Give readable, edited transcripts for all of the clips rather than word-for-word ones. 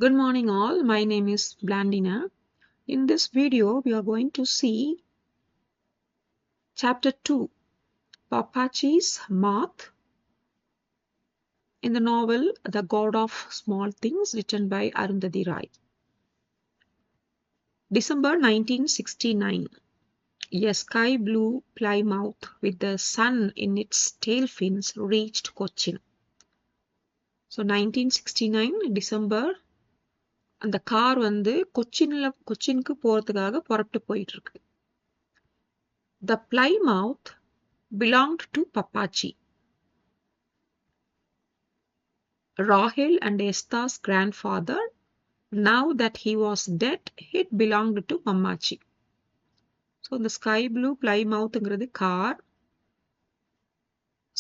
Good morning all, my name is Blandina. In this video, we are going to see chapter 2, Papachi's Moth, in the novel The God of Small Things, written by Arundhati Roy. December 1969. A sky blue Plymouth with the sun in its tail fins reached Cochin. So 1969 December, அந்த car வந்து கொச்சினுக்கு போறதுக்காக புறப்பட்டு போயிட்டு இருக்கு. The Plymouth belonged to Papachi. Rahel and Esther's grandfather. Now that he was dead, it belonged to Mammachi. So the sky blue Plymouthங்கிறது car.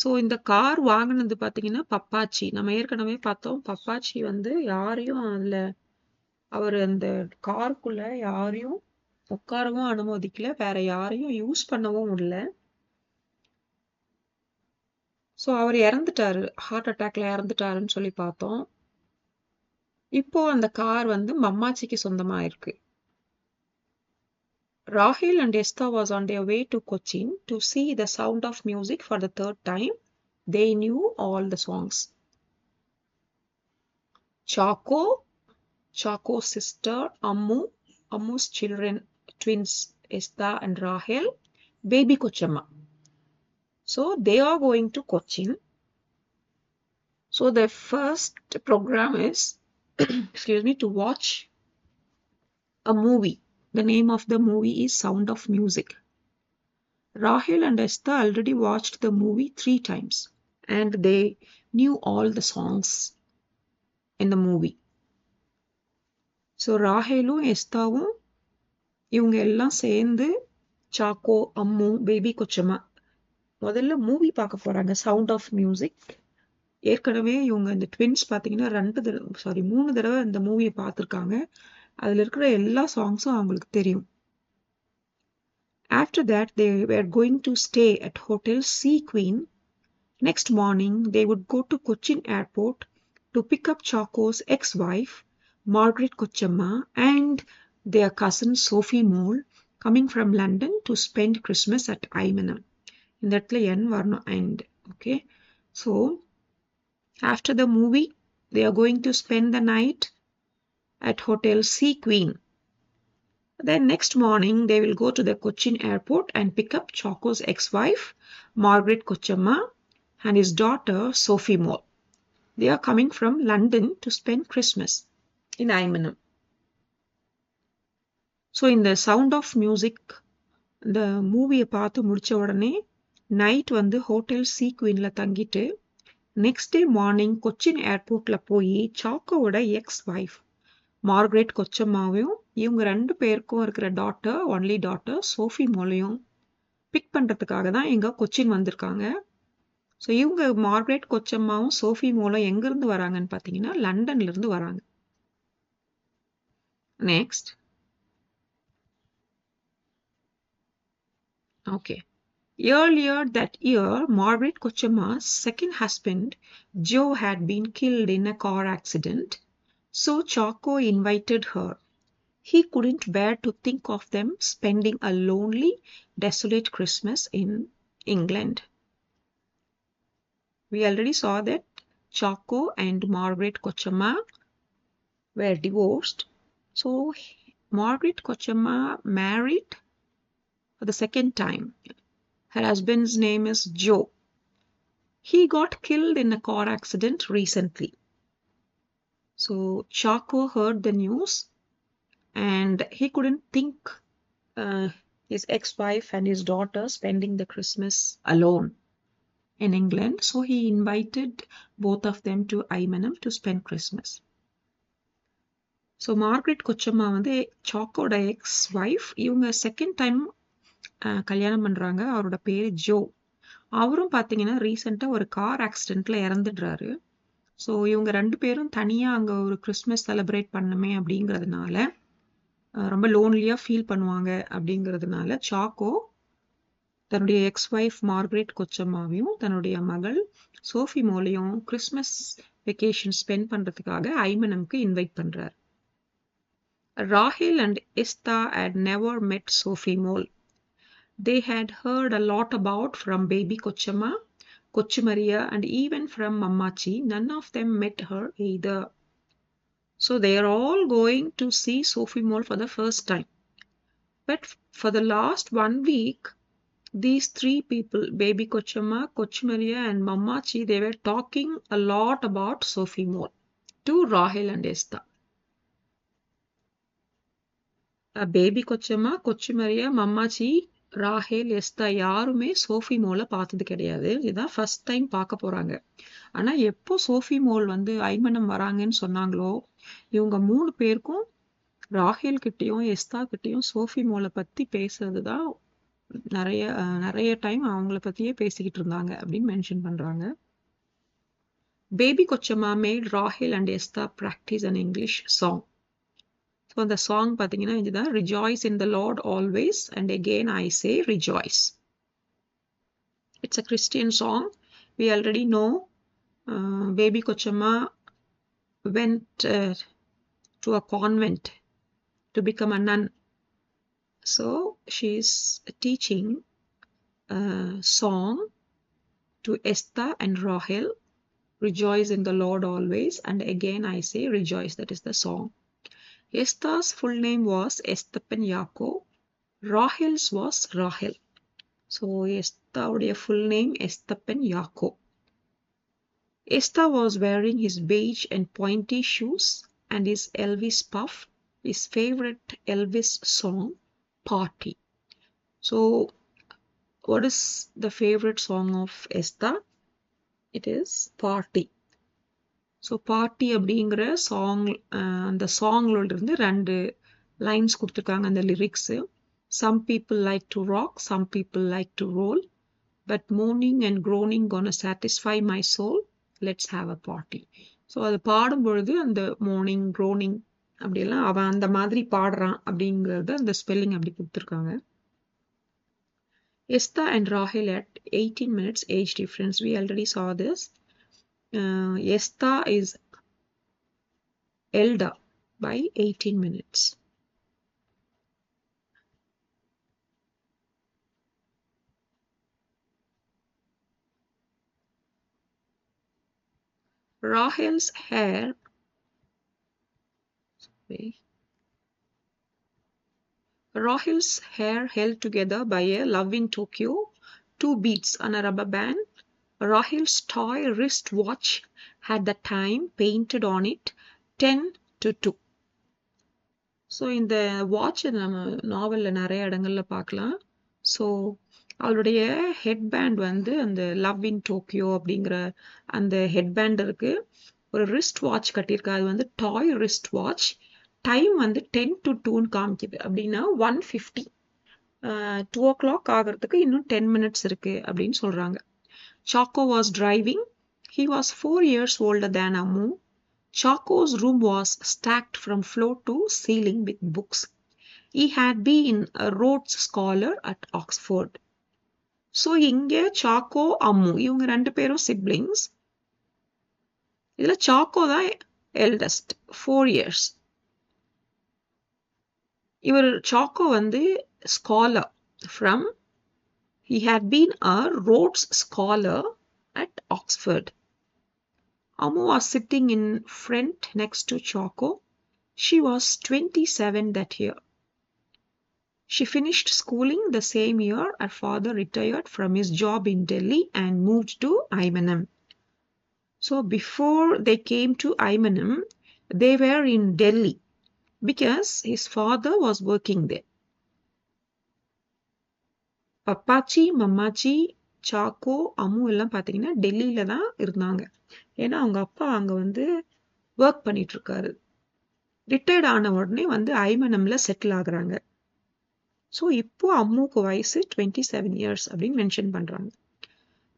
So இந்த car வாங்கினது பார்த்தீங்கன்னா பப்பாச்சி. நம்ம ஏற்கனவே பார்த்தோம், பப்பாச்சி வந்து யாரையும் அதில் அவர் அந்த காருக்குள்ள யாரையும் உட்காரவும் அனுமதிக்கல, வேற யாரையும் யூஸ் பண்ணவும் இல்லை. ஸோ அவர் இறந்துட்டாரு, ஹார்ட் அட்டாக்ல இறந்துட்டாருன்னு சொல்லி பார்த்தோம். இப்போ அந்த கார் வந்து மம்மாச்சிக்கு சொந்தமா இருக்கு. Rahel and Esther was on their way to Cochin to see the Sound of Music for the third time. They knew all the songs. Chaco's sister, Ammu's children, twins Esther and Rahel, baby Kochama. So they are going to Cochin. So the first program is, to watch a movie. The name of the movie is Sound of Music. Rahel and Esther already watched the movie 3 times and they knew all the songs in the movie. So ராஹேலும் எஸ்தாவும் இவங்க எல்லாம் சேர்ந்து choco, Ammu, baby Kochamma முதல்ல movie பார்க்க போறாங்க, sound of music. ஏற்கனவே இவங்க இந்த twins பார்த்தீங்கன்னா 3 தடவை இந்த மூவியை பார்த்துருக்காங்க. அதில் இருக்கிற எல்லா சாங்ஸும் அவங்களுக்கு தெரியும். After that, they were going to stay at Hotel Sea Queen. Next morning, they would go to Cochin Airport to pick up Chaco's ex-wife, Margaret Kochama, and their cousin Sophie Mole, coming from London to spend Christmas at Imanam. In that N varno end. Okay. So, after the movie, they are going to spend the night at Hotel Sea Queen. Then next morning, they will go to the Cochin airport and pick up Chaco's ex-wife, Margaret Kochama, and his daughter, Sophie Mole. They are coming from London to spend Christmas in Imanam. So in the Sound of Music, the movie பார்த்து முடிச்ச உடனே night வந்து hotel சீ குவீன்ல தங்கிட்டு next day morning Cochin ஏர்போர்ட்ல போய் சாக்கோவோட X-wife Margaret கொச்சம்மாவையும் இவங்க 2 பேருக்கும் இருக்கிற ஒன்லி டாட்டர் சோஃபி மோலையும் பிக் பண்றதுக்காக தான் இங்க கொச்சின் வந்திருக்காங்க. ஸோ இவங்க மார்கரெட் கொச்சம்மாவும் சோஃபி மோலும் எங்கிருந்து வராங்கன்னு பார்த்தீங்கன்னா லண்டன்ல இருந்து வராங்க. Next okay. Earlier that year, Margaret Kochama's second husband, Joe, had been killed in a car accident. So Chaco invited her. He couldn't bear to think of them spending a lonely, desolate Christmas in England. We already saw that Chaco and Margaret Kochama were divorced. So Margaret Kochama married for the second time. Her husband's name is Joe. He got killed in a car accident recently. So Chaco heard the news and he couldn't think his ex-wife and his daughter spending the Christmas alone in England. So he invited both of them to Imanam to spend Christmas. So Margaret Kochama வந்து சாக்கோட X-wife. இவங்க second time கல்யாணம் பண்றாங்க. அவரோட பேரு Joe. அவரும் பார்த்தீங்கன்னா ரீசெண்டாக ஒரு கார் ஆக்சிடென்ட்ல இறந்துடுறாரு. ஸோ இவங்க 2 பேரும் தனியாக அங்கே ஒரு கிறிஸ்மஸ் செலிப்ரேட் பண்ணணுமே அப்படிங்கிறதுனால ரொம்ப லோன்லியாக ஃபீல் பண்ணுவாங்க. அப்படிங்கிறதுனால சாக்கோ தன்னுடைய எக்ஸ்-வைஃப் மார்கரெட் கொச்சம்மாவையும் தன்னுடைய மகள் சோஃபி மோலையும் கிறிஸ்மஸ் வெக்கேஷன் ஸ்பெண்ட் பண்றதுக்காக ஐமனம்க்கு இன்வைட் பண்றார். Rahel and Esther had never met Sophie Mole. They had heard a lot about from baby Kochama, Kochumaria, and even from Mammachi. None of them met her either. So they are all going to see Sophie Mole for the first time. But for the last 1 week, these three people, baby Kochama, Kochumaria, and Mammachi, they were talking a lot about Sophie Mole to Rahel and Esther. Baby Kochamma, Kochu Maria, Mammachi, Rahel, Estha யாருமே Sophie மோலை பார்த்தது கிடையாது. இதுதான் first time பார்க்க போறாங்க. ஆனா எப்போ Sophie mole வந்து ஐமனம் வராங்கன்னு சொன்னாங்களோ இவங்க 3 பேருக்கும் ராஹேல் கிட்டயும் எஸ்தா கிட்டயும் சோஃபி மோலை பத்தி பேசுறதுதான் நிறைய டைம் அவங்கள பத்தியே பேசிக்கிட்டு இருந்தாங்க அப்படின்னு மென்ஷன் பண்றாங்க. Baby Kochamma made Rahel and Estha practice an English song. So அந்த song பார்த்தீங்கன்னா இதுதான், rejoice in the Lord always and again I say rejoice. It's a Christian song. We already know baby Kochama went to a convent to become a nun. So she's teaching a song to Esther and Rahel, rejoice in the Lord always and again I say rejoice. That is the song. Esther's full name was Esthapen Yaakov. Rahel's was Rahel. So Esther's full name Esthapen Yaakov. Esther was wearing his beige and pointy shoes and his Elvis puff, his favorite Elvis song, Party. So what is the favorite song of Esther? It is Party. So party அப்படிங்கிற song, அந்த சாங்ல இருந்து 2 lines கொடுத்துருக்காங்க அந்த lyrics. Some people like to rock, some people like to roll, but மோர்னிங் and groaning gonna satisfy my soul, let's have a party. So அது பாடும் பொழுது அந்த மார்னிங் க்ரோனிங் அப்படியெல்லாம் அவன் அந்த மாதிரி பாடுறான் அப்படிங்கிறது அந்த ஸ்பெல்லிங் அப்படி கொடுத்துருக்காங்க. Esther and Rahel at 18 minutes age difference. We already saw this. Esther is elder by 18 minutes. Rahel's hair held together by a love in Tokyo, 2 beads and a rubber band. Rahel's toy wristwatch had the time painted on it 10 to 2. So இந்த watch நம்ம நாவலில் நிறைய இடங்கள்ல பார்க்கலாம். So அவளுடைய headband வந்து அந்த love in Tokyo அப்படிங்கிற அந்த ஹெட்பேண்ட் இருக்கு. ஒரு ரிஸ்ட் வாட்ச் கட்டியிருக்கா, அது வந்து டாய் ரிஸ்ட் வாட்ச். டைம் வந்து 10 to 2ன்னு காமிக்குது. அப்படின்னா 1:50, 2 o'clock ஆகிறதுக்கு இன்னும் 10 minutes இருக்கு அப்படின்னு சொல்றாங்க. Chaco was driving. He was 4 years older than Ammu. Chaco's room was stacked from floor to ceiling with books. He had been a Rhodes Scholar at Oxford. So இங்க choco, Ammu இவங்க 2 பேரும் siblings. இதுல choco தான் eldest, 4 years. இவர் choco வந்து scholar from, he had been a Rhodes Scholar at Oxford. Ammu was sitting in front next to Chaco. She was 27 that year. She finished schooling the same year her father retired from his job in Delhi and moved to Aymanam. So before they came to Aymanam, they were in Delhi because his father was working there. Pappachi, Mammachi, Chacko, Ammu எல்லாம் பார்த்தீங்கன்னா டெல்லியில தான் இருந்தாங்க. ஏன்னா அவங்க அப்பா அங்க வந்து ஒர்க் பண்ணிட்டு இருக்காரு. ரிட்டையர்ட் ஆன உடனே வந்து ஐமனம்ல செட்டில் ஆகுறாங்க. ஸோ இப்போ அம்முக்கு வயசு 27 years அப்படின்னு மென்ஷன் பண்றாங்க.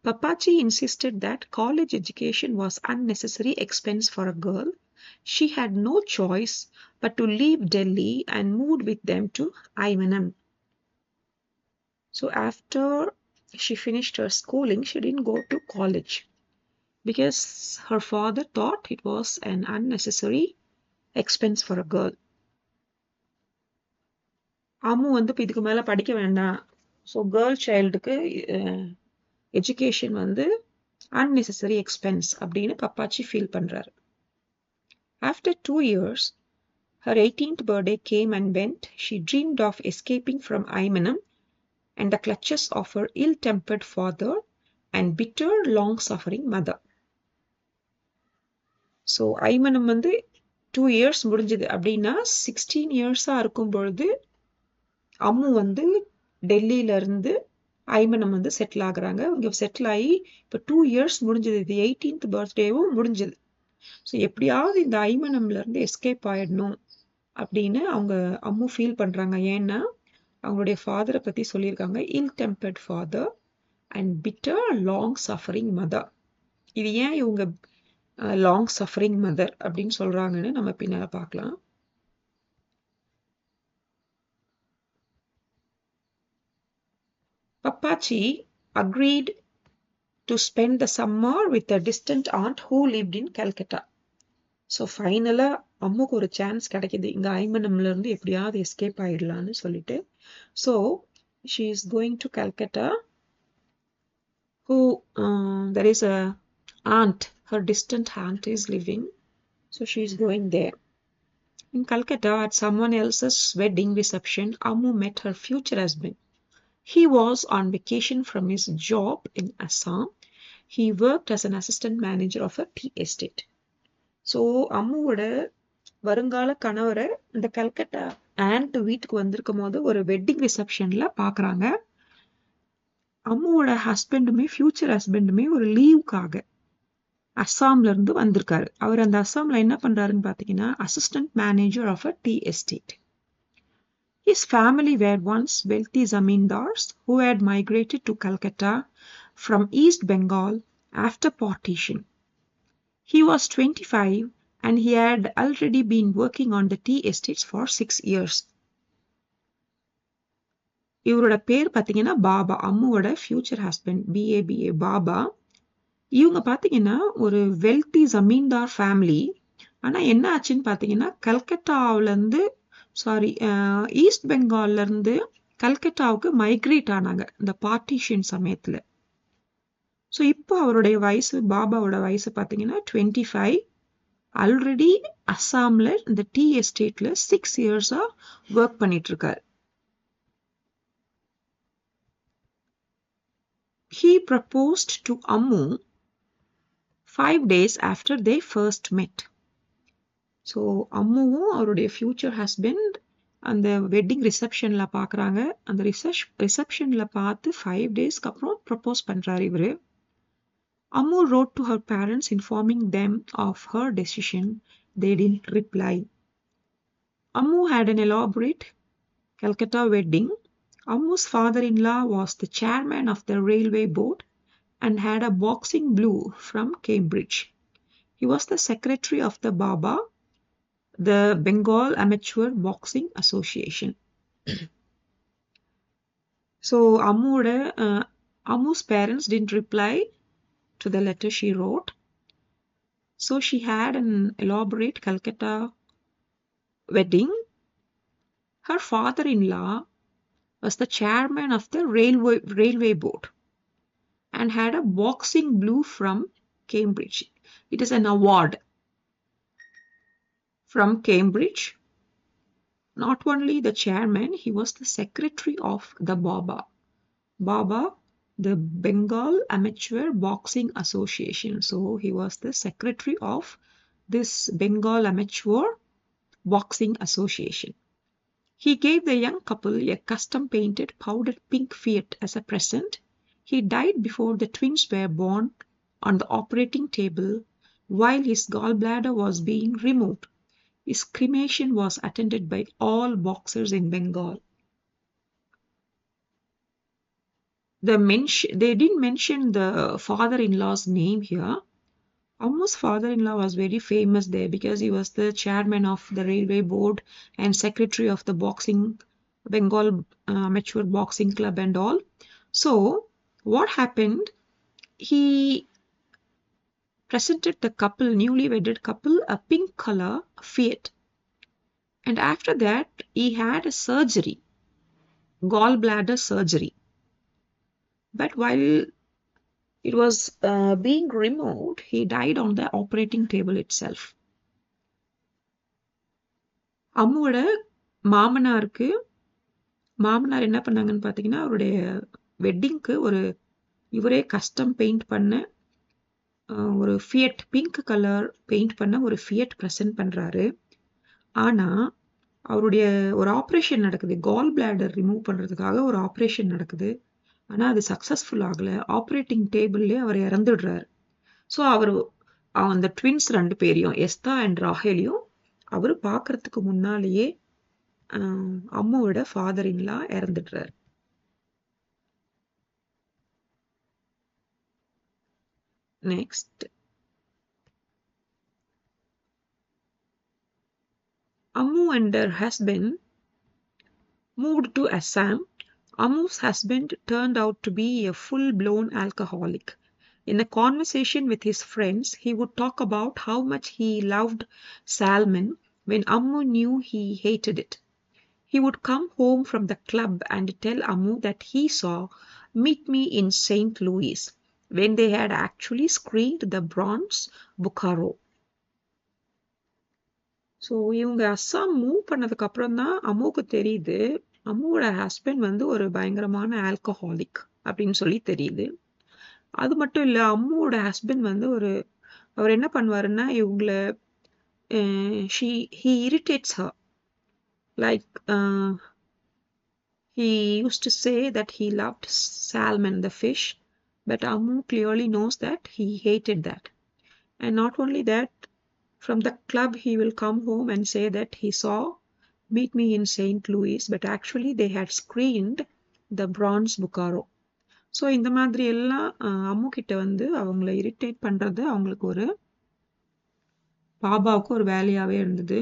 பப்பாச்சி insisted that college education was unnecessary expense for a girl. She had no choice but to leave Delhi and moved with them to Aymanam. So after she finished her schooling, she didn't go to college. because her father thought it was an unnecessary expense for a girl. Ammu வந்து இப்போ இதுக்கு மேலே படிக்க வேண்டாம், so girl சைல்டுக்கு education வந்து unnecessary expense அப்படின்னு பப்பாச்சி feel பண்றாரு. After 2 years, her 18th birthday came and went. She dreamed of escaping from Aymanam and the clutches of her ill-tempered father and bitter, long-suffering mother. So Aymanam வந்து 2 years முடிஞ்சது அப்படின்னா 16 years-ஆ இருக்கும் பொழுது அம்மு வந்து டெல்லியில இருந்து ஐமனம் வந்து செட்டில் ஆகுறாங்க. இங்கே செட்டில் ஆகி இப்போ 2 years முடிஞ்சது. இது 18th பர்த்டேவும் முடிஞ்சது. ஸோ எப்படியாவது இந்த ஐமனம்ல இருந்து எஸ்கேப் ஆயிடணும் அப்படின்னு அவங்க அம்மு ஃபீல் பண்றாங்க. ஏன்னா அவங்களுடைய ஃபாதரை பத்தி சொல்லியிருக்காங்க, ill tempered father and bitter long suffering mother. இது ஏன் இவங்க லாங் சஃபரிங் மதர் அப்படின்னு சொல்றாங்கன்னு நம்ம பின்னால பார்க்கலாம். Papachi agreed to spend the summer with a distant aunt who lived in Calcutta. So ஃபைனலாக அம்முக்கு ஒரு சான்ஸ் கிடைக்கிது, இங்கே ஐமனம்ல இருந்து எப்படியாவது எஸ்கேப் ஆயிடலான்னு சொல்லிட்டு. So she is going to Calcutta. who there is a aunt, her distant aunt is living, so she is going there. In Calcutta, at someone else's wedding reception, Ammu met her future husband. He was on vacation from his job in Assam. He worked as an assistant manager of a tea estate. So அம்முவோட வருங்கால கணவரை இந்த Calcutta and வீட்டுக்கு வந்திருக்கும் போது ஒரு wedding ரிசப்ஷன்ல பாக்குறாங்க. அம்முவோட ஹஸ்பண்டுமே future ஹஸ்பண்டுமே ஒரு லீவுக்காக அஸ்ஸாம்ல இருந்து வந்திருக்காரு. அவர் அந்த அஸ்ஸாம்ல என்ன பண்றாருன்னு பாத்தீங்கன்னா assistant manager of a tea estate. His family were once wealthy zamindars who had migrated to Calcutta from East Bengal after partition. He was 25 and he had already been working on the tea estates for 6 years. இவரோட பேர் பார்த்தீங்கன்னா பாபா, அம்முவோட future husband, BABA Baba. இவங்க பார்த்தீங்கன்னா ஒரு wealthy ஜமீன்தார் family. ஆனால் என்ன ஆச்சுன்னு பார்த்தீங்கன்னா கல்கட்டாவிலேருந்து ஈஸ்ட் பெங்கால்ல இருந்து கல்கட்டாவுக்கு மைக்ரேட் ஆனாங்க இந்த பார்ட்டிஷன் சமயத்தில். ஸோ இப்போ அவருடைய வயசு, பாபாவோட வயசு பார்த்தீங்கன்னா 25. ஆல்ரெடி அஸ்ஸாமில் இந்த டீ எஸ்டேட்ல 6 years-ஆ ஒர்க் பண்ணிட்டு இருக்காரு. He proposed to Ammu 5 days after they first met. So அம்முவும் அவருடைய ஃபியூச்சர் ஹஸ்பண்ட் அந்த வெட்டிங் ரிசப்ஷன்ல பார்க்குறாங்க. அந்த ரிசப்ஷன்ல பார்த்து 5 days-க்கு அப்புறம் ப்ரப்போஸ் பண்றாரு இவரு. Ammu wrote to her parents informing them of her decision. They didn't reply. Ammu had an elaborate Calcutta wedding. Ammu's father-in-law was the chairman of the railway board and had a boxing blue from Cambridge. He was the secretary of the BABA, the Bengal Amateur Boxing Association. So Ammu's parents didn't reply to the letter she wrote. So she had an elaborate Calcutta wedding. Her father-in-law was the chairman of the railway board and had a boxing blue from Cambridge. It is an award from Cambridge. Not only the chairman, he was the secretary of the BABA, the Bengal Amateur Boxing Association. So he was the secretary of this Bengal Amateur Boxing Association. He gave the young couple a custom-painted powdered pink Fiat as a present. He died before the twins were born on the operating table while his gallbladder was being removed. His cremation was attended by all boxers in Bengal. They didn't mention the father-in-law's name here. Ammu's father-in-law was very famous there because he was the chairman of the railway board and secretary of the Bengal Amateur Boxing Club and all. So what happened? He presented the couple, newly wedded couple, a pink color Fiat. And after that, he had a surgery, gallbladder surgery. But while it was being removed, he died on the operating table itself. அம்முவோட மாமனார் என்ன பண்ணாங்கன்னு பார்த்தீங்கன்னா, அவருடைய வெட்டிங்க்கு இவரே custom paint பண்ண ஒரு Fiat, pink colour paint பண்ண ஒரு ஃபியட் ப்ரெசென்ட் பண்றாரு. ஆனா அவருடைய ஒரு ஆப்ரேஷன் நடக்குது, கால் பிளாடர் ரிமூவ் பண்றதுக்காக ஒரு ஆப்ரேஷன் நடக்குது. ஆனா அது சக்சஸ்ஃபுல் ஆகல. ஆப்ரேட்டிங் டேபிள்லயே அவர் இறந்துடுறாரு. ஸோ அந்த ட்வின்ஸ் 2 பேரையும், எஸ்தா அண்ட் ராஹேலையும் அவர் பார்க்கறதுக்கு முன்னாலேயே அம்முவோட ஃபாதர் இன்லா இறந்துடுறாரு. Next, Ammu and her husband moved to Assam. Ammu's husband turned out to be a full-blown alcoholic. In a conversation with his friends, he would talk about how much he loved salmon when Ammu knew he hated it. He would come home from the club and tell Ammu that he saw Meet Me in St. Louis, when they had actually screened the Bronx Buccaro. So இவங்க Assam move பண்ணதுக்கு அப்புறம் தான் அம்முவுக்கு தெரியுது, அம்முவோட husband ஒரு பயங்கரமான alcoholic அப்படின்னு சொல்லி தெரியுது. அது மட்டும் இல்லை, அம்முவோட ஹஸ்பண்ட் அவர் என்ன பண்ணுவாருன்னா, இவங்களை he irritates her. Like he used to say that he loved salmon, the fish, but Ammu clearly knows that he hated that. And not only that, from the club he will come home and say that he saw Meet Me in St. Louis, but actually they had screened the Bronx Buccaro. So இந்த மாதிரி எல்லாம் அம்மு கிட்ட அவங்கள irritate பண்றது அவங்களுக்கு பாபாவுக்கு ஒரு வேலையாவே இருந்தது.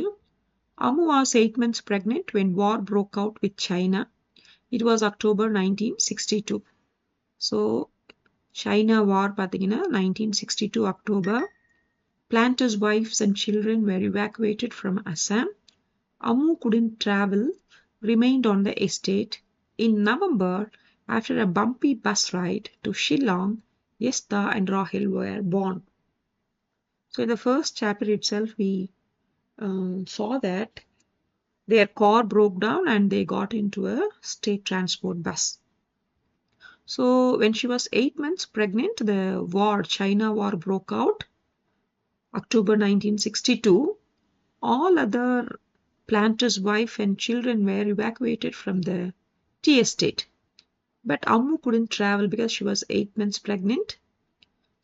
Ammu was 8 months pregnant when war broke out with China. It was October 1962. So China war பார்த்தீங்கன்னா 1962 October. Planters' wives and children were evacuated from Assam. Ammu couldn't travel, remained on the estate. In November, after a bumpy bus ride to Shillong, Estha and Rahil were born. So in the first chapter itself, we saw that their car broke down and they got into a state transport bus. So when she was 8 months pregnant, the China war broke out, October 1962. All other planters' wife and children were evacuated from the tea estate. But Ammu couldn't travel because she was 8 months pregnant.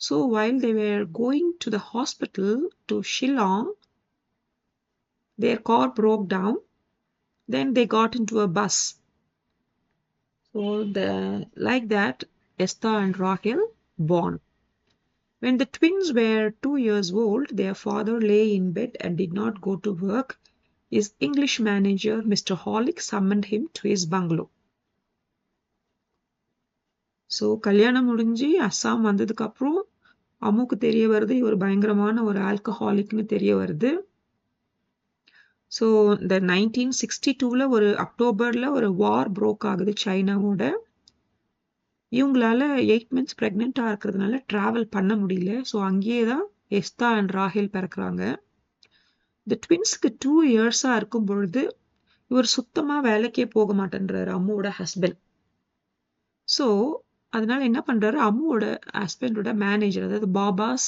So while they were going to the hospital to Shillong, their car broke down. Then they got into a bus. So like that, Estha and Rahil born. When the twins were 2 years old, their father lay in bed and did not go to work. His English manager, Mr. Holick, summoned him to his bungalow. So கல்யாணம் முடிஞ்சு அஸ்ஸாம் வந்ததுக்கு அப்புறம் அம்முக்கு தெரிய வருது இவர் பயங்கரமான ஒரு ஆல்கஹாலிக்னு தெரிய வருது. ஸோ இந்த 1962 அக்டோபர்ல ஒரு வார் ப்ரோக் ஆகுது சைனாவோட. இவங்களால 8 months பிரெக்னெண்டா இருக்கிறதுனால டிராவல் பண்ண முடியல. ஸோ அங்கேயே தான் எஸ்தா அண்ட் ராஹில் பிறக்கிறாங்க. இந்த ட்வின்ஸ்க்கு 2 yearsஆ இருக்கும் பொழுது இவர் சுத்தமா வேலைக்கே போக மாட்டேன்றாரு அம்முவோட ஹஸ்பண்ட். ஸோ அதனால என்ன பண்றாரு, அம்முவோட ஹஸ்பண்டோட மேனேஜர், அதாவது பாபாஸ்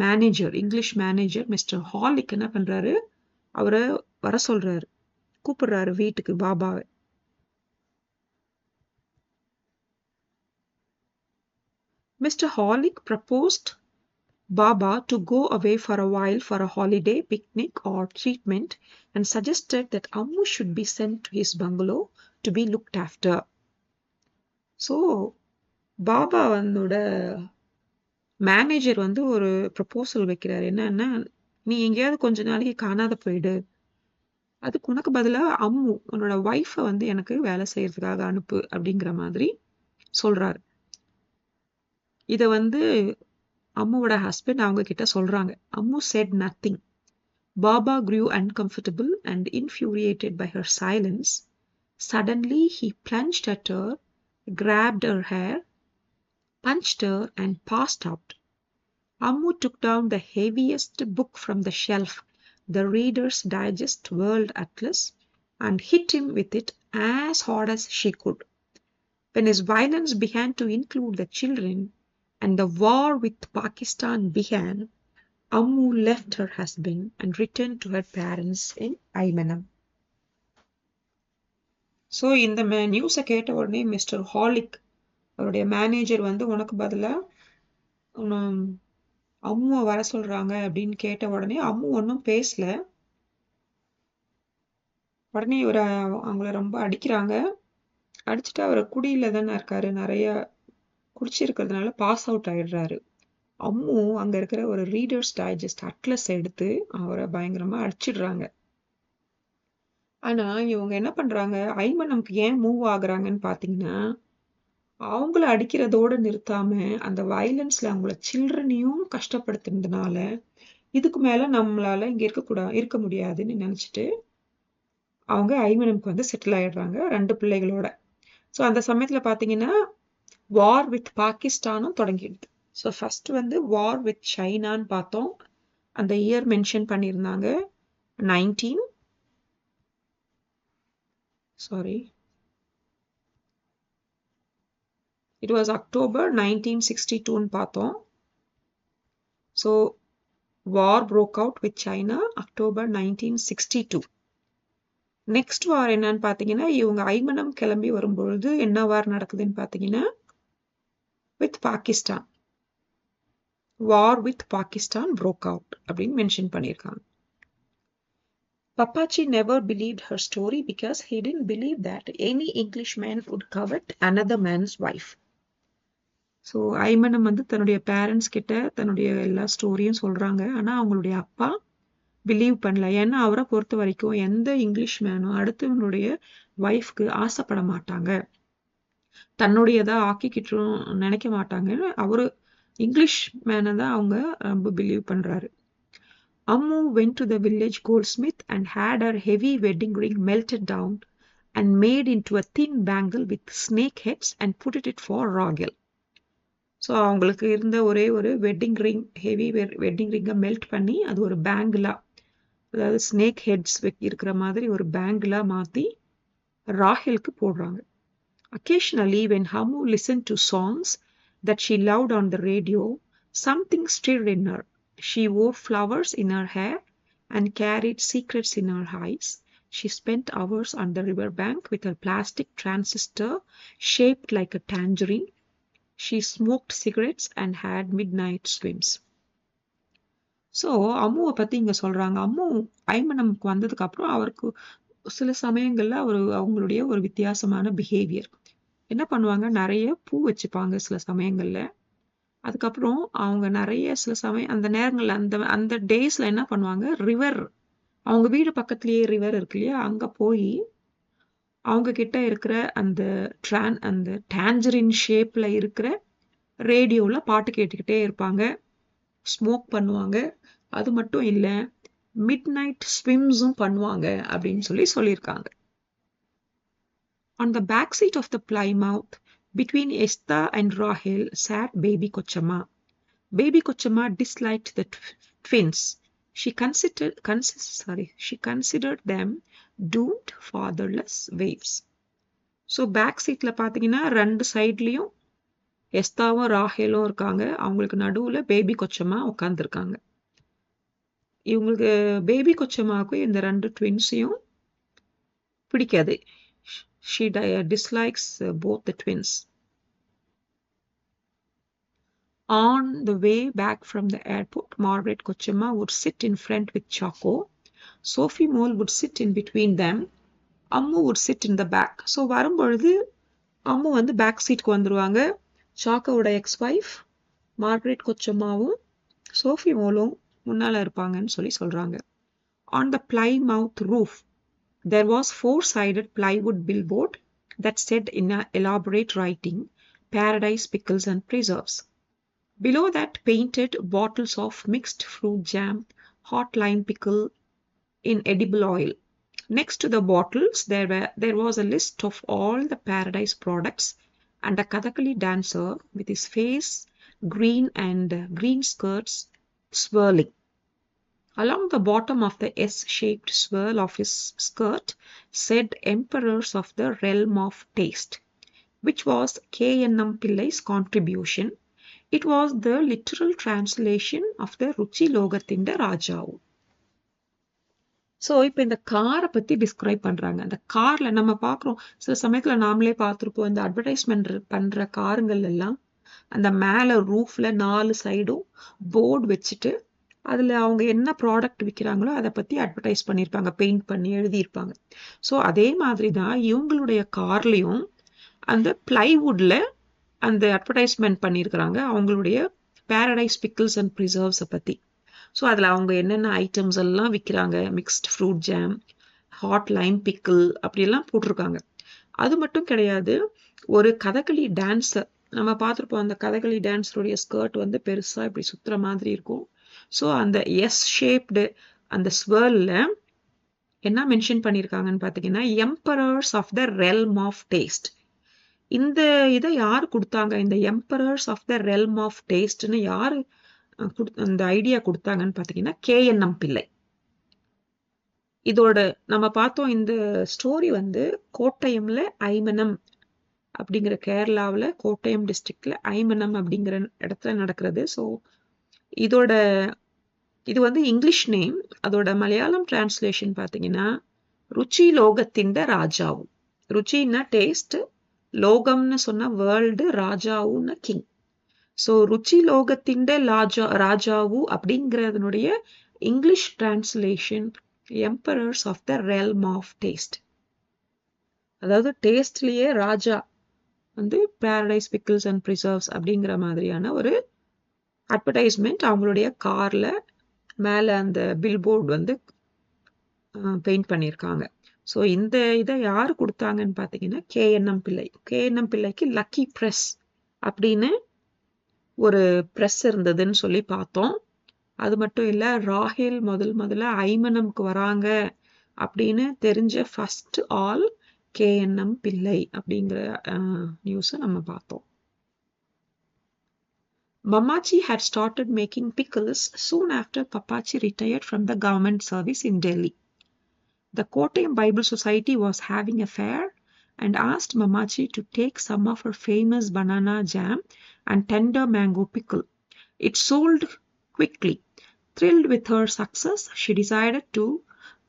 manager, English manager mister Khalik என்ன பண்றாரு, அவரை வர சொல்றாரு, கூப்பிடுறாரு வீட்டுக்கு பாபாவை. Mr. Holick proposed Baba to go away for a while for a holiday, picnic or treatment and suggested that Ammu should be sent to his bungalow to be looked after. So Baba manager ஒரு proposal வைக்கிறார். என்னன்னா, நீ எங்கேயாவது கொஞ்ச நாளைக்கு காணாத போயிடு, அதுக்கு உனக்கு பதிலா அம்மு உன்னோட ஒய்ஃபை எனக்கு வேலை செய்யறதுக்காக அனுப்பு அப்படிங்கிற மாதிரி சொல்றாரு. இத அம்முவோட ஹஸ்பண்ட் அவங்க கிட்ட சொல்றாங்க. Ammu said nothing. Baba grew uncomfortable and infuriated by her silence. Suddenly he plunged at her, grabbed her hair, punched her and passed out. Ammu took down the heaviest book from the shelf, the Reader's Digest World Atlas, and hit him with it as hard as she could. When his violence began to include the children and the war with Pakistan began, Ammu left her husband and returned to her parents in Aymanam. So இந்த நியூஸை கேட்ட உடனே mister Khalik அவருடைய manager வந்து உனக்கு பதிலாக அம்முவை வர சொல்றாங்க அப்படின்னு கேட்ட உடனே அம்மு ஒன்றும் பேசல. உடனே இவரை அவங்கள ரொம்ப அடிக்கிறாங்க. அடிச்சுட்டு அவர் குடியில தானே இருக்காரு, நிறைய குடிச்சிருக்கிறதுனால பாஸ் அவுட் ஆயிடுறாரு. அம்மு அங்க இருக்கிற ஒரு ரீடர்ஸ் டைஜஸ்ட் அட்லஸ் எடுத்து அவரை பயங்கரமா அடிச்சிடுறாங்க. ஆனா இவங்க என்ன பண்றாங்க, ஐமனம்க்கு ஏன் மூவ் ஆகுறாங்கன்னு பாத்தீங்கன்னா, அவங்கள அடிக்கிறதோட நிறுத்தாம அந்த வயலன்ஸ்ல அவங்கள சில்ட்ரனையும் கஷ்டப்படுத்துனதுனால இதுக்கு மேல நம்மளால இங்க இருக்க முடியாதுன்னு நினைச்சிட்டு அவங்க ஐமனம்க்கு வந்து செட்டில் ஆயிடுறாங்க 2 பிள்ளைகளோட. ஸோ அந்த சமயத்துல பாத்தீங்கன்னா வார் வித் பாகிஸ்தானும் தொடங்கிடுது. ஸோ ஃபர்ஸ்ட் வந்து வார் வித் சைனான்னு பார்த்தோம். அந்த இயர் மென்ஷன் பண்ணியிருந்தாங்க 19 it was October 1962ன்னு பார்த்தோம். So war broke out with China October 1962. Next war என்னன்னு பார்த்தீங்கன்னா, இவங்க ஐமனம் கிளம்பி வரும்பொழுது என்ன வார் நடக்குதுன்னு பார்த்தீங்கன்னா with Pakistan, war with Pakistan broke out அப்படின்னு மென்ஷன் பண்ணியிருக்காங்க. Papachi never believed her story because he didn't believe that any Englishman would covet another man's wife. So Aymanam வந்து தன்னுடைய பேரண்ட்ஸ் கிட்ட தன்னுடைய எல்லா ஸ்டோரியும் சொல்றாங்க. ஆனால் அவங்களுடைய அப்பா பிலீவ் பண்ணல. ஏன்னா அவரை பொறுத்த வரைக்கும் எந்த இங்கிலீஷ் மேனும் அடுத்தவனுடைய ஒய்ஃப்க்கு ஆசைப்பட மாட்டாங்க, தன்னுடையதா ஆக்கிக்கிட்டும் நினைக்க மாட்டாங்கன்னு அவரு இங்கிலீஷ் மேனை தான் அவங்க ரொம்ப பிலீவ் பண்றாரு. Ammu went to the village goldsmith and had her heavy wedding ring melted down and made into a thin bangle with snake heads and put it for Ragil. So அவங்களுக்கு இருந்த ஒரே ஒரு wedding ring, heavy wedding ரிங்கை melt பண்ணி அது ஒரு பேங்கிளா, அதாவது snake heads இருக்கிற மாதிரி ஒரு பேங்கிளா மாற்றி ராஹிலுக்கு போடுறாங்க. Occasionally, when Ammu listened to songs that she loved on the radio, something stirred in her. She wore flowers in her hair and carried secrets in her eyes. She spent hours on the riverbank with her plastic transistor shaped like a tangerine. She smoked cigarettes and had midnight swims. So அம்முவை பற்றி இங்கே சொல்கிறாங்க. அம்மு ஐமனம்க்கு வந்ததுக்கு அப்புறம் அவருக்கு சில சமயங்களில் அவங்களுடைய ஒரு வித்தியாசமான பிஹேவியர் என்ன பண்ணுவாங்க, நிறைய பூ வச்சுப்பாங்க சில சமயங்களில். அதுக்கப்புறம் அவங்க நிறைய சில சமயம் அந்த நேரங்களில் அந்த டேஸில் என்ன பண்ணுவாங்க, ரிவர், அவங்க வீடு பக்கத்துலேயே ரிவர் இருக்கு இல்லையா, அங்கே போய் அவங்க கிட்ட இருக்கிற அந்த டேஞ்சரின் ஷேப்பில் இருக்கிற ரேடியோவில் பாட்டு கேட்டுக்கிட்டே இருப்பாங்க, ஸ்மோக் பண்ணுவாங்க. அது மட்டும் இல்லை, மிட் நைட் ஸ்விம்ஸும் பண்ணுவாங்க அப்படின்னு சொல்லியிருக்காங்க. On the back seat of the Plymouth, between Esther and Rahel, sat baby Kochama. Baby Kochama disliked the twins. She considered them doomed fatherless waifs. So back seatல பார்த்தீங்கன்னா 2 சைட்லயும் எஸ்தாவும் ராஹேலும் இருக்காங்க. அவங்களுக்கு நடுவுல பேபி கொச்சமா உட்காந்துருக்காங்க. இவங்களுக்கு பேபி கொச்சமாவுக்கும் இந்த 2 ட்வின்ஸையும் பிடிக்காது. She dislikes both the twins. On the way back from the airport, Margaret Kochama would sit in front with Chaco. Sophie Mole would sit in between them. Ammu would sit in the back. So வரும்பொழுது அம்மு வந்து back சீட்க்கு வந்துருவாங்க. சாக்கோவோட X-wife Margaret கொச்சம்மாவும் Sophie மோலும் முன்னால இருப்பாங்கன்னு சொல்றாங்க. On the Plymouth roof, there was 4-sided plywood billboard that said in elaborate writing, "Paradise Pickles and Preserves." Below that, painted bottles of mixed fruit jam, hot lime pickle in edible oil. Next to the bottles, there was a list of all the Paradise products and a Kathakali dancer with his face green and green skirts swirling. Along the bottom of the S-shaped swirl of his skirt said Emperors of the Realm of Taste, which was K.N.M. Pillai's contribution. It was the literal translation of the Ruchi Logathinde Rajavu. So இப்போ இந்த காரை பற்றி describe பண்ணுறாங்க. அந்த காரில் நம்ம பார்க்குறோம், சில சமயத்தில் நாமளே பார்த்துருப்போம், இந்த அட்வர்டைஸ்மெண்ட் பண்ணுற காருங்கள் எல்லாம் அந்த மேலே ரூஃபில் 4 சைடும் போர்டு வச்சுட்டு அதில் அவங்க என்ன ப்ராடக்ட் விற்கிறாங்களோ அதை பற்றி அட்வர்டைஸ் பண்ணியிருப்பாங்க, பெயிண்ட் பண்ணி எழுதியிருப்பாங்க. ஸோ அதே மாதிரி தான் இவங்களுடைய கார்லேயும் அந்த பிளைவுட்டில் அந்த அட்வர்டைஸ்மெண்ட் பண்ணியிருக்கிறாங்க அவங்களுடைய பேரடைஸ் பிக்கிள்ஸ் அண்ட் ப்ரிசர்வ்ஸை பற்றி. ஸோ அதில் அவங்க என்னென்ன ஐட்டம்ஸ் எல்லாம் விற்கிறாங்க, mixed fruit jam, hot Lime pickle அப்படியெல்லாம் போட்டிருக்காங்க. அது மட்டும் கிடையாது, ஒரு கதகளி டான்ஸர் நம்ம பார்த்துருப்போம், அந்த கதகளி டான்ஸருடைய ஸ்கர்ட் வந்து பெருசாக இப்படி சுற்றுற மாதிரி இருக்கும். ஸோ அந்த எஸ் ஷேப்டு அந்த ஸ்வர்லில் என்ன மென்ஷன் பண்ணியிருக்காங்கன்னு பார்த்தீங்கன்னா, emperors of the realm of taste. இந்த இதை யார் கொடுத்தாங்க, இந்த emperors of the realm of டேஸ்ட்னு யார் அந்த ஐடியா கொடுத்தாங்கன்னு பார்த்தீங்கன்னா K.N.M. பிள்ளை. இதோட நம்ம பார்த்தோம், இந்த ஸ்டோரி வந்து கோட்டயம்ல ஐமனம் அப்படிங்கிற கேரளாவில் கோட்டயம் டிஸ்ட்ரிக்ட்ல ஐமனம் அப்படிங்கிற இடத்துல நடக்கிறது. ஸோ இது வந்து இங்கிலீஷ் நேம். அதோட மலையாளம் டிரான்ஸ்லேஷன் பார்த்தீங்கன்னா ருச்சி லோகத்தின் ராஜாவு. ருச்சின்னா டேஸ்ட், லோகம்னு சொன்ன வேர்ல்டு, ராஜாவுன்னு கிங். ஸோ ருச்சி லோகத்தின் ராஜாவு அப்படிங்கிறதுனுடைய English translation emperors of the realm of taste. அதாவது டேஸ்ட்லேயே ராஜா வந்து பேரடைஸ் பிக்கிள்ஸ் அண்ட் ப்ரிசர்வ்ஸ் அப்படிங்கிற மாதிரியான ஒரு அட்வர்டைஸ்மெண்ட் அவங்களுடைய காரில் மேலே அந்த பில்போர்டு வந்து பெயிண்ட் பண்ணியிருக்காங்க. ஸோ இந்த இதை யார் கொடுத்தாங்கன்னு பார்த்தீங்கன்னா K.N.M. பிள்ளை. K.N.M. பிள்ளைக்கு லக்கி ப்ரெஸ் அப்படின்னு ஒரு ப்ரெஸ் இருந்ததுன்னு சொல்லி பார்த்தோம். அது மட்டும் இல்லை, ராஹேல் முதல்ல ஐமனம்க்கு வராங்க அப்படின்னு தெரிஞ்ச ஃபர்ஸ்ட் ஆல் K.N.M. பிள்ளை அப்படிங்கிற நியூஸை நம்ம பார்த்தோம். Mamachi had started making pickles soon after Papachi retired from the government service in Delhi. The Kottayam Bible Society was having a fair and asked Mamachi to take some of her famous banana jam and tender mango pickle. It sold quickly. Thrilled with her success, she decided to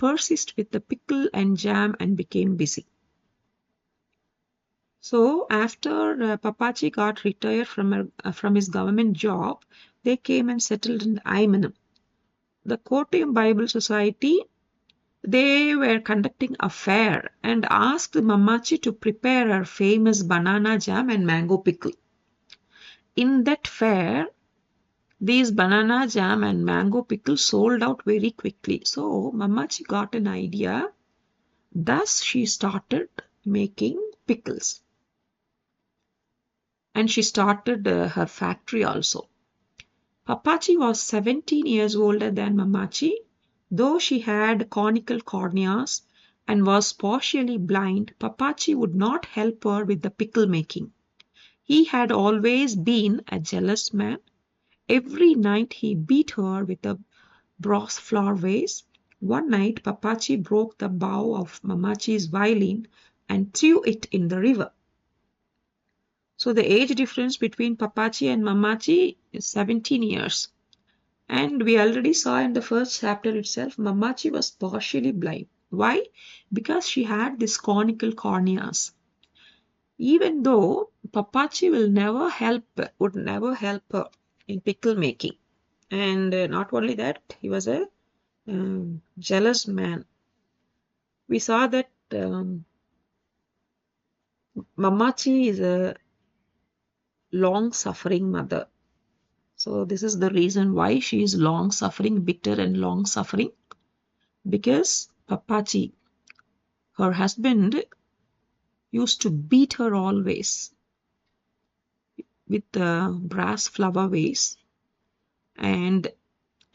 persist with the pickle and jam and became busy. So after Papachi got retired from his government job, they came and settled in Aimanam. The Kottayam Bible Society, they were conducting a fair and asked Mamachi to prepare her famous banana jam and mango pickle. In that fair, these banana jam and mango pickle sold out very quickly. So Mamachi got an idea. Thus she started making pickles. And she started her factory also. Papachi was 17 years older than Mamachi. Though she had conical corneas and was partially blind, Papachi would not help her with the pickle making. He had always been a jealous man. Every night he beat her with a brass flour vase. One night Papachi broke the bow of Mamachi's violin and threw it in the river. So the age difference between Papachi and Mamachi is 17 years. And we already saw in the first chapter itself, Mamachi was partially blind. Why? Because she had this conical corneas. Even though Papachi would never help her in pickle making. And not only that, he was a jealous man. We saw that Mamachi is a long-suffering mother. So this is the reason why she is long-suffering, bitter and long-suffering. Because Papachi, her husband, used to beat her always. with a brass flower vase, and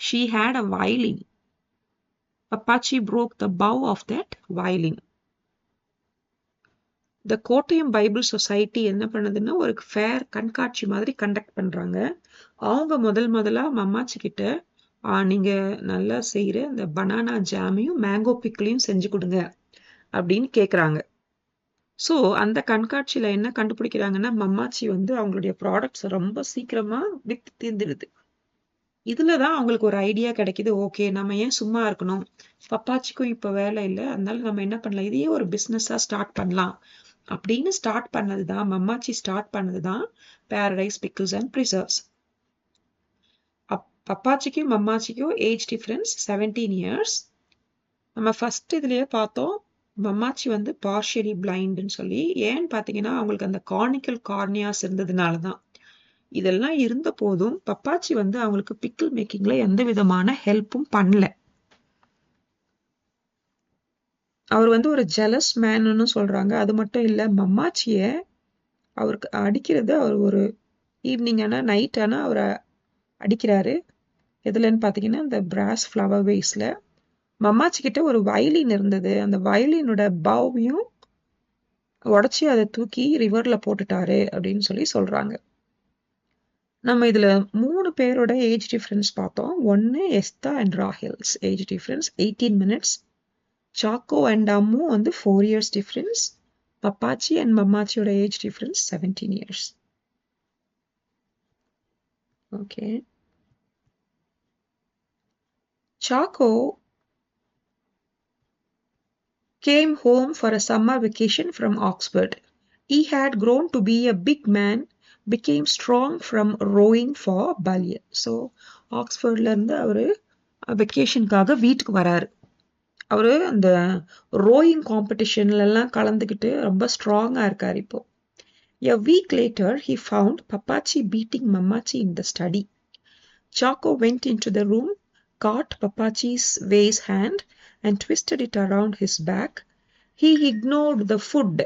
she had a violin. Papachi broke the bow of that violin. The Kottayam Bible society என்ன பண்ணுதுன்னா ஒரு fair கண்காட்சி மாதிரி conduct பண்றாங்க. அவங்க முதலா மம்மாச்சி கிட்ட நீங்க நல்லா செய்யற இந்த பனானா ஜாமையும் மேங்கோ பிக்கிளையும் செஞ்சு கொடுங்க அப்படின்னு கேக்குறாங்க. ஸோ அந்த கண்காட்சியில என்ன கண்டுபிடிக்கிறாங்கன்னா மம்மாச்சி வந்து அவங்களுடைய ப்ராடக்ட்ஸ் ரொம்ப சீக்கிரமா வித்து தீர்ந்துடுது. இதுலதான் அவங்களுக்கு ஒரு ஐடியா கிடைக்குது. ஓகே, நம்ம ஏன் சும்மா இருக்கணும், பப்பாச்சிக்கும் இப்ப வேலை இல்லை, அதனால நம்ம என்ன பண்ணலாம், இதையே ஒரு பிசினஸா ஸ்டார்ட் பண்ணலாம் அப்படின்னு ஸ்டார்ட் பண்ணதுதான் மம்மாச்சி ஸ்டார்ட் பண்ணதுதான் பாரடைஸ் பிக்கிள்ஸ் அண்ட் ப்ரிசர்வ்ஸ். பப்பாச்சிக்கும் மம்மாச்சிக்கும் ஏஜ் டிஃபரன்ஸ் 17 years. நம்ம ஃபர்ஸ்ட் இதுலயே பார்த்தோம் மம்மாச்சி வந்து பார்ஷியலி பிளைண்ட்னு சொல்லி. ஏன்னு பாத்தீங்கன்னா அவங்களுக்கு அந்த கார்னிக்கல் கார்னியாஸ் இருந்ததுனாலதான். இதெல்லாம் இருந்த போதும் பப்பாச்சி வந்து அவங்களுக்கு பிக்கிள் மேக்கிங்ல எந்த விதமான ஹெல்ப்பும் பண்ணல. அவர் வந்து ஒரு ஜெலஸ் மேன்னு சொல்றாங்க. அது மட்டும் இல்ல, மம்மாச்சிய அவருக்கு அடிக்கிறது, அவர் ஒரு ஈவினிங் ஆனா நைட் ஆனா அவரை அடிக்கிறாரு. எதுலன்னு பாத்தீங்கன்னா இந்த பிராஸ் ஃப்ளவர் வேஸ்ல. மம்மாச்சி கிட்ட ஒரு வயலின் இருந்தது. அந்த வயலினோட பவ்வையும் உடைச்சி அதை தூக்கி ரிவர்ல போட்டுட்டாரு அப்படின்னு சொல்லி சொல்றாங்க. நம்ம இதுல 3 பேரோட ஏஜ் டிஃபரன்ஸ் பார்த்தோம். ஒன்னு Estha and Rahel's age difference 18 minutes. Chacko and Ammu வந்து 4 years டிஃபரன்ஸ். பப்பாச்சி அண்ட் மம்மாச்சியோட age difference 17 years. Okay. Chacko came home for a summer vacation from Oxford. He had grown to be a big man, became strong from rowing for Balliol. So ஆக்ஸ்போர்ட்ல இருந்து அவரு வெக்கேஷனுக்காக வீட்டுக்கு வராரு. அவரு அந்த rowing காம்படிஷன்ல எல்லாம் கலந்துக்கிட்டு ரொம்ப ஸ்ட்ராங்கா இருக்காரு இப்போ. A week later, he found Papachi beating Mamachi in the study. Chaco went into the room, caught Papachi's vase hand and twisted it around his back. He ignored the food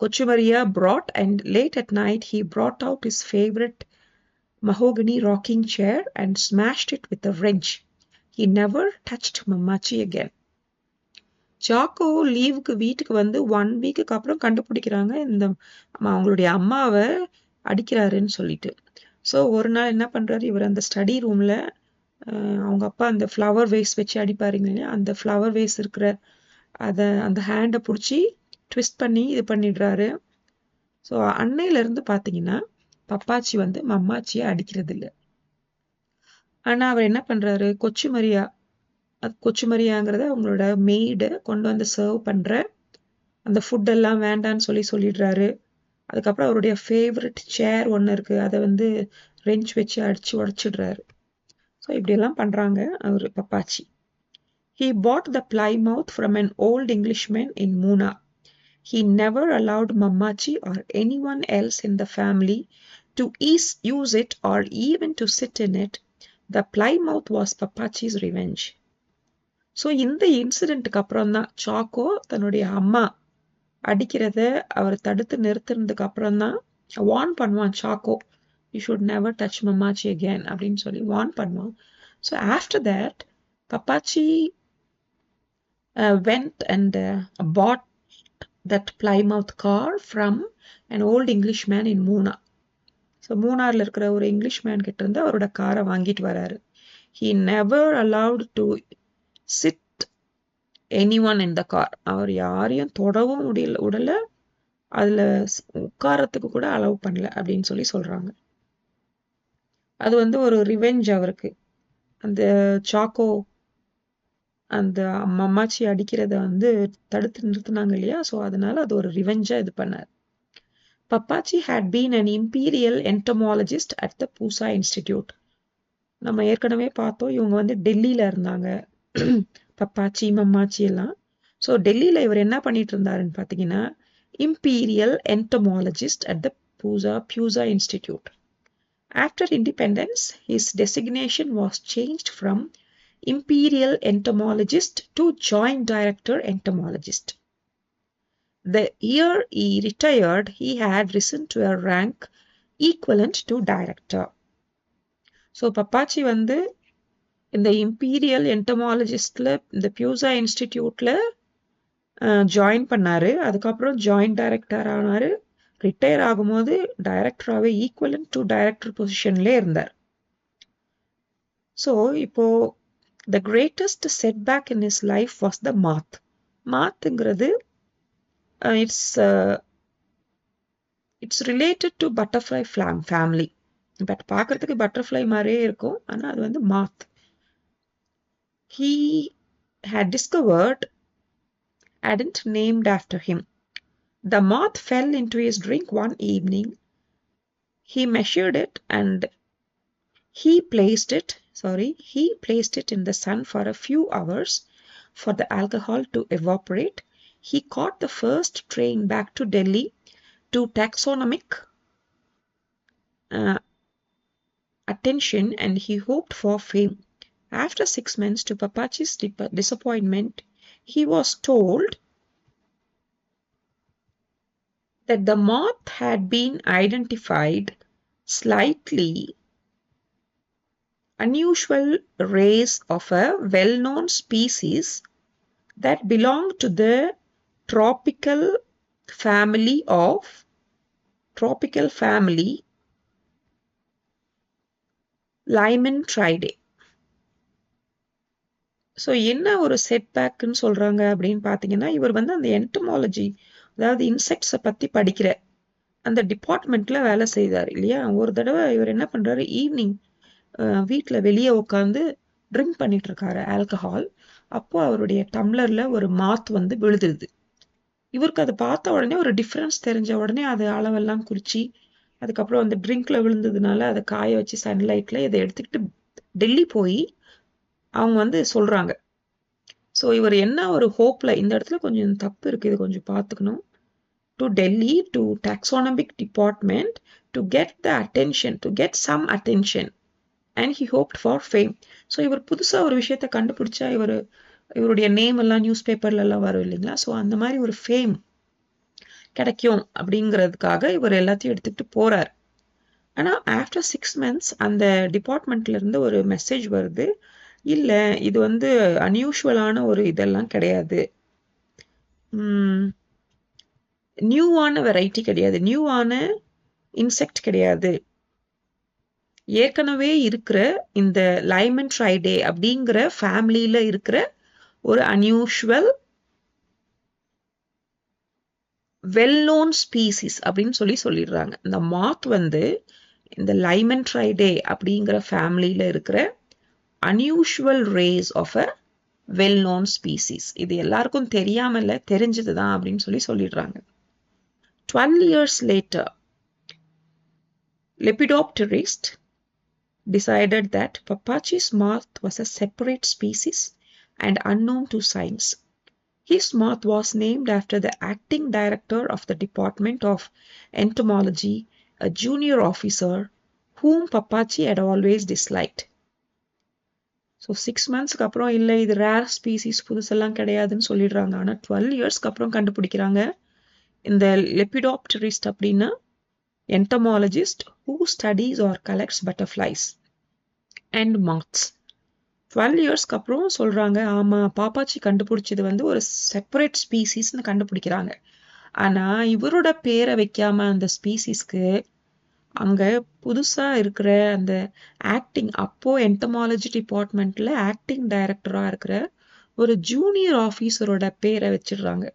Kochumaria brought, and late at night he brought out his favorite mahogany rocking chair and smashed it with a wrench. He never touched Mamachi again. Chacko லீவுக்கு வீட்டுக்கு வந்து 1 week அப்புறம் கண்டுபிடிக்கிறாங்க இந்த அவங்களுடைய அம்மாவை அடிக்கிறாருன்னு சொல்லிட்டு. So ஒரு நாள் என்ன பண்றாரு, இவர் அந்த ஸ்டடி ரூம்ல அவங்க அப்பா அந்த ஃப்ளவர் வேஸ் வச்சு அடிப்பாருங்க இல்லையா, அந்த ஃப்ளவர் வேஸ் இருக்கிற அந்த ஹேண்டை பிடிச்சி ட்விஸ்ட் பண்ணி இது பண்ணிடுறாரு. ஸோ அன்னையில இருந்து பாத்தீங்கன்னா பப்பாச்சி வந்து மம்மாச்சியை அடிக்கிறது இல்லை. ஆனா அவர் என்ன பண்றாரு, கொச்சுமரியாங்கிறத அவங்களோட மெய்டு கொண்டு வந்து சர்வ் பண்ற அந்த ஃபுட் எல்லாம் வேண்டான்னு சொல்லிடுறாரு. அதுக்கப்புறம் அவருடைய ஃபேவரட் சேர் ஒன்று இருக்கு, அதை வந்து ரெஞ்ச் வச்சு அடிச்சு உடைச்சிடுறாரு. ஸோ இப்படியெல்லாம் பண்றாங்க அவரு பப்பாச்சி. He bought the Plymouth from an old Englishman in Muna. He never allowed Mamachi or anyone else in the family to use it or even to sit in it. The Plymouth was Papachi's revenge. So இந்த இன்சிடென்ட்டுக்கு அப்புறம் தான் choco தன்னுடைய அம்மா அடிக்கிறத அவர் தடுத்து நிறுத்தினதுக்கு அப்புறம் தான் warn பண்ணுவான் Chacko, you should never touch Mammachi again அப்படின்னு சொல்லி வார்ன் பண்ணுவான். So after that Pappachi went and bought that Plymouth car from an old Englishman in Muna. So மூணார்ல இருக்கிற ஒரு இங்கிலீஷ் மேன் கிட்ட இருந்து அவரோட காரை வாங்கிட்டு வராரு. He never allowed to sit anyone in the car. அவர் யாரையும் தொடவும் உடல, அதுல உட்காரத்துக்கு கூட அலோவ் பண்ணல அப்படின்னு சொல்றாங்க. அது வந்து ஒரு ரிவெஞ்ச் அவருக்கு. அந்த சாக்கோ அந்த மம்மாச்சி அடிக்கிறத வந்து தடுத்து நிறுத்தினாங்க இல்லையா, ஸோ அதனால அது ஒரு ரிவெஞ்சா இது பண்ணார். Papachi had been an imperial entomologist at the Pusa Institute. நம்ம ஏற்கனவே பார்த்தோம் இவங்க வந்து டெல்லியில இருந்தாங்க பப்பாச்சி மம்மாச்சி எல்லாம். ஸோ டெல்லியில இவர் என்ன பண்ணிட்டு இருந்தாருன்னு பாத்தீங்கன்னா imperial entomologist at the Pusa Institute. After independence, his designation was changed from imperial entomologist to joint director entomologist. The year he retired, he had risen to a rank equivalent to director. So பப்பாச்சி வந்து இந்த imperial என்டமாலஜிஸ்ட்ல இந்த பியூசா இன்ஸ்டிடியூட்ல join பண்ணாரு. அதுக்கப்புறம் joint director ஆனாரு. Retire ஆகும்போது டைரக்டராகவே equivalent to director பொசிஷன்லேயே இருந்தார். ஸோ இப்போ the greatest setback in his life was the moth. மாத்துங்கிறது it's related to butterfly family. But பார்க்கறதுக்கு பட்டர்ஃப்ளை மாதிரியே இருக்கும், ஆனால் அது வந்து moth. He had discovered hadn't named after him. The moth fell into his drink one evening. He measured it and he placed it in the sun for a few hours for the alcohol to evaporate. He caught the first train back to Delhi to taxonomic attention, and he hoped for fame. After 6 months, to Papachi's disappointment, he was told that the moth had been identified slightly unusual race of a well-known species that belonged to the tropical family Lymanthidae. So என்ன ஒரு செட்பேக்குன்னு சொல்கிறாங்க அப்படின்னு பார்த்தீங்கன்னா, இவர் வந்து அந்த entomology, அதாவது இன்செக்ட்ஸை பற்றி படிக்கிற அந்த டிபார்ட்மெண்ட்டில் வேலை செய்தார் இல்லையா. ஒரு தடவை இவர் என்ன பண்ணுறாரு, ஈவினிங் வீட்டில் வெளியே உட்காந்து ட்ரிங்க் பண்ணிட்டு இருக்காரு ஆல்கஹால். அப்போ அவருடைய டம்ளரில் ஒரு மாத் வந்து விழுதுருது. இவருக்கு அதை பார்த்த உடனே ஒரு டிஃப்ரென்ஸ் தெரிஞ்ச உடனே அது அளவெல்லாம் குறிச்சி, அதுக்கப்புறம் அந்த ட்ரிங்க்ல விழுந்ததுனால அதை காய வச்சு சன்லைட்ல இதை எடுத்துக்கிட்டு டெல்லி போய் அவங்க வந்து சொல்றாங்க. ஸோ இவர் என்ன ஒரு ஹோப்ல, இந்த இடத்துல கொஞ்சம் தப்பு இருக்கு, இது கொஞ்சம் பார்த்துக்கணும். To Delhi to taxonomic department to get the attention, to get some attention, and he hoped for fame. So இவர் புதுசா ஒரு விஷயத்த கண்டுபிடிச்சா இவருடைய நேம் எல்லாம் நியூஸ் பேப்பர்ல எல்லாம் வரும் இல்லைங்களா. ஸோ அந்த மாதிரி ஒரு ஃபேம் கிடைக்கும் அப்படிங்கிறதுக்காக இவர் எல்லாத்தையும் எடுத்துக்கிட்டு போறார். ஆனால் ஆஃப்டர் 6 months அந்த டிபார்ட்மெண்ட்ல இருந்து ஒரு மெசேஜ் வருது, இல்லை இது வந்து அன்யூஷுவலான ஒரு இதெல்லாம் கிடையாது, நியூவான வெரைட்டி கிடையாது, நியூவான இன்செக்ட் கிடையாது, ஏற்கனவே இருக்கிற இந்த லைமன்ட்ரைடே அப்படிங்கிற ஃபேமிலியில இருக்கிற ஒரு அன்யூஷுவல் வெல் நோன் ஸ்பீசிஸ் அப்படின்னு சொல்லிடுறாங்க. இந்த மாத் வந்து இந்த லைமன்ட்ரைடே அப்படிங்கிற ஃபேமிலியில இருக்கிற unusual race of a well known species. இது எல்லாருக்கும் தெரியாமல தெரிஞ்சதுதான் அப்படின்னு சொல்லிடுறாங்க. 12 years later, Lepidopterist decided that Papachi's moth was a separate species and unknown to science. His moth was named after the acting director of the Department of Entomology, a junior officer whom Papachi had always disliked. So 6 monthsக்கு அப்புறம் இல்லை இது rare species புதுசெல்லாம் கிடையாதுன்னு சொல்லிடுறாங்க. ஆனால் 12 yearsக்கு அப்புறம் கண்டுபிடிக்கிறாங்க. இந்த லெபிடாப்டரிஸ்ட் அப்படின்னா entomologist who studies or collects butterflies and moths. 12 yearsக்கு அப்புறம் சொல்றாங்க, ஆமா பாப்பாச்சி கண்டுபிடிச்சது வந்து ஒரு செப்பரேட் ஸ்பீசிஸ்ன்னு கண்டுபிடிக்கிறாங்க. ஆனா இவரோட பேரை வைக்காம அந்த ஸ்பீசிஸ்க்கு அங்க புதுசா இருக்கிற அந்த ஆக்டிங், அப்போ என்டமாலஜி டிபார்ட்மெண்ட்ல ஆக்டிங் டைரக்டரா இருக்கிற ஒரு ஜூனியர் ஆஃபீஸரோட பேரை வச்சிடுறாங்க.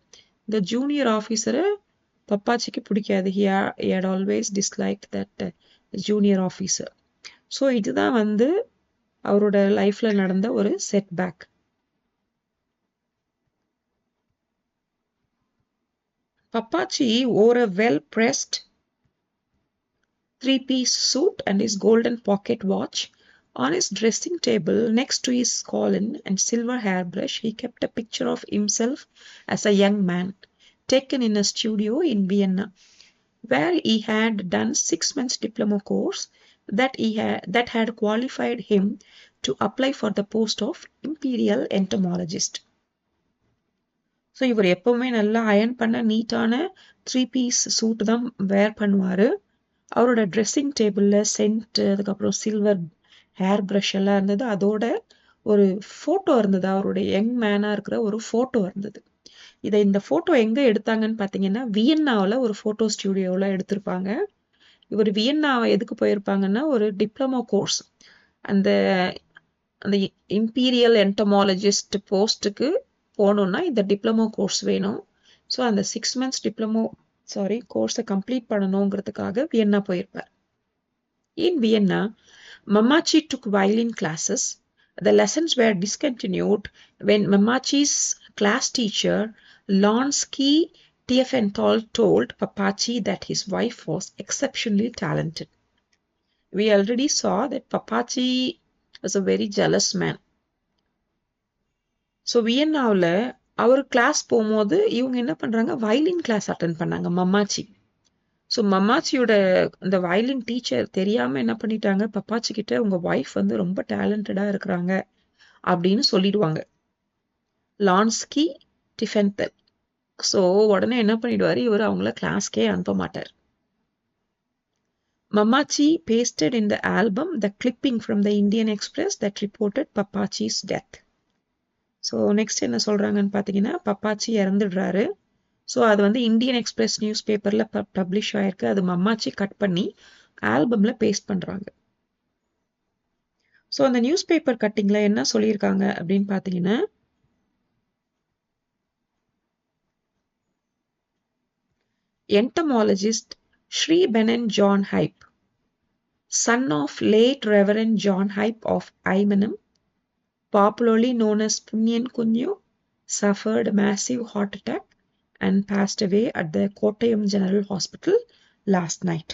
இந்த ஜூனியர் ஆஃபீஸரை பப்பாச்சிக்கு பிடிக்காது. he had always disliked that junior officer. So இதுதான் வந்து அவரோட லைஃப்ல நடந்த ஒரு setback. பப்பாச்சி wore a well-pressed 3-piece suit and his golden pocket watch. On his dressing table next to his collar and silver hairbrush, he kept a picture of himself as a young man, taken in a studio in Vienna, where he had done 6 months diploma course that had qualified him to apply for the post of imperial entomologist. So இவர் எப்பவுமே நல்லா iron பண்ண நீட்டான 3-piece suit தான் வேர் பண்ணுவாரு. அவரோட dressing டேபிளில் cent, அதுக்கப்புறம் சில்வர் ஹேர் ப்ரஷ் எல்லாம் இருந்தது. அதோட ஒரு ஃபோட்டோ இருந்தது, அவருடைய யங் மேனாக இருக்கிற ஒரு ஃபோட்டோ இருந்தது. இந்த ஃபோட்டோ எங்கே எடுத்தாங்கன்னு பார்த்தீங்கன்னா, வியன்னாவில் ஒரு ஃபோட்டோ ஸ்டுடியோவில் எடுத்திருப்பாங்க. இவர் வியன்னாவை எதுக்கு போயிருப்பாங்கன்னா, ஒரு டிப்ளமோ கோர்ஸ், அந்த அந்த இம்பீரியல் என்டமாலஜிஸ்ட் போஸ்ட்டுக்கு போகணுன்னா இந்த டிப்ளமோ கோர்ஸ் வேணும். ஸோ அந்த 6 months கோர்ஸை கம்ப்ளீட் பண்ணணுங்கிறதுக்காக வியன்னா போயிருப்பார். In Vienna, Mamachi took violin classes. The lessons were discontinued when Mamachi's class teacher, Lonsky Tiefenthal, told Papachi that his wife was exceptionally talented. We already saw that Papachi was a very jealous man. So வியன்னாவில் அவர் class போகும்போது இவங்க என்ன பண்ணுறாங்க, violin class attend பண்ணாங்க மம்மாச்சி. So மம்மாச்சியோட இந்த violin teacher தெரியாமல் என்ன பண்ணிட்டாங்க, பப்பாச்சி கிட்ட உங்கள் ஒய்ஃப் வந்து ரொம்ப டேலண்டடாக இருக்கிறாங்க அப்படின்னு சொல்லிடுவாங்க, லான்ஸ்கி டிஃபென்தல். ஸோ உடனே என்ன பண்ணிடுவார், இவர் அவங்கள கிளாஸ்க்கே அனுப்ப மாட்டார். Mamachi pasted in the album the clipping from the Indian Express that reported Papachi's death. So next என்ன சொல்கிறாங்கன்னு பார்த்தீங்கன்னா, பப்பாச்சி இறந்துடுறாரு. ஸோ அது வந்து இந்தியன் எக்ஸ்பிரஸ் நியூஸ் பேப்பரில் பப்ளிஷ் ஆயிருக்கு. அது மம்மாச்சி கட் பண்ணி ஆல்பமில் பேஸ்ட் பண்ணுறாங்க. ஸோ அந்த நியூஸ் பேப்பர் கட்டிங்கில் என்ன சொல்லியிருக்காங்க அப்படின்னு பார்த்தீங்கன்னா, entomologist Sri Benon John Hype, son of late Reverend John Hype of Imenham, popularly known as Punyan Kunyu, suffered a massive heart attack and passed away at the Kottayam General Hospital last night.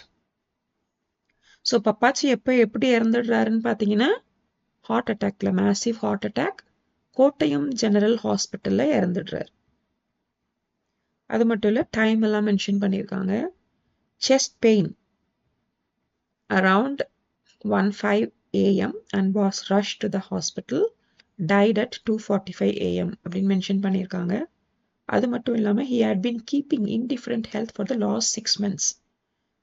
So Pappachi எப்படி இறந்துடுறாருன்னு பார்த்தீங்கன்னா, heart அட்டாக்ல, massive heart attack, Kottayam general ஹாஸ்பிட்டலில் இறந்துடுறாரு. அது மட்டும் இல்லை, time எல்லாம் மென்ஷன் பண்ணியிருக்காங்க. Chest pain around 1:05 AM and was rushed to the hospital, died at 2:45 AM அப்படின்னு மென்ஷன் பண்ணியிருக்காங்க. அது மட்டும் இல்லாமல் he had been keeping indifferent health for the last 6 months.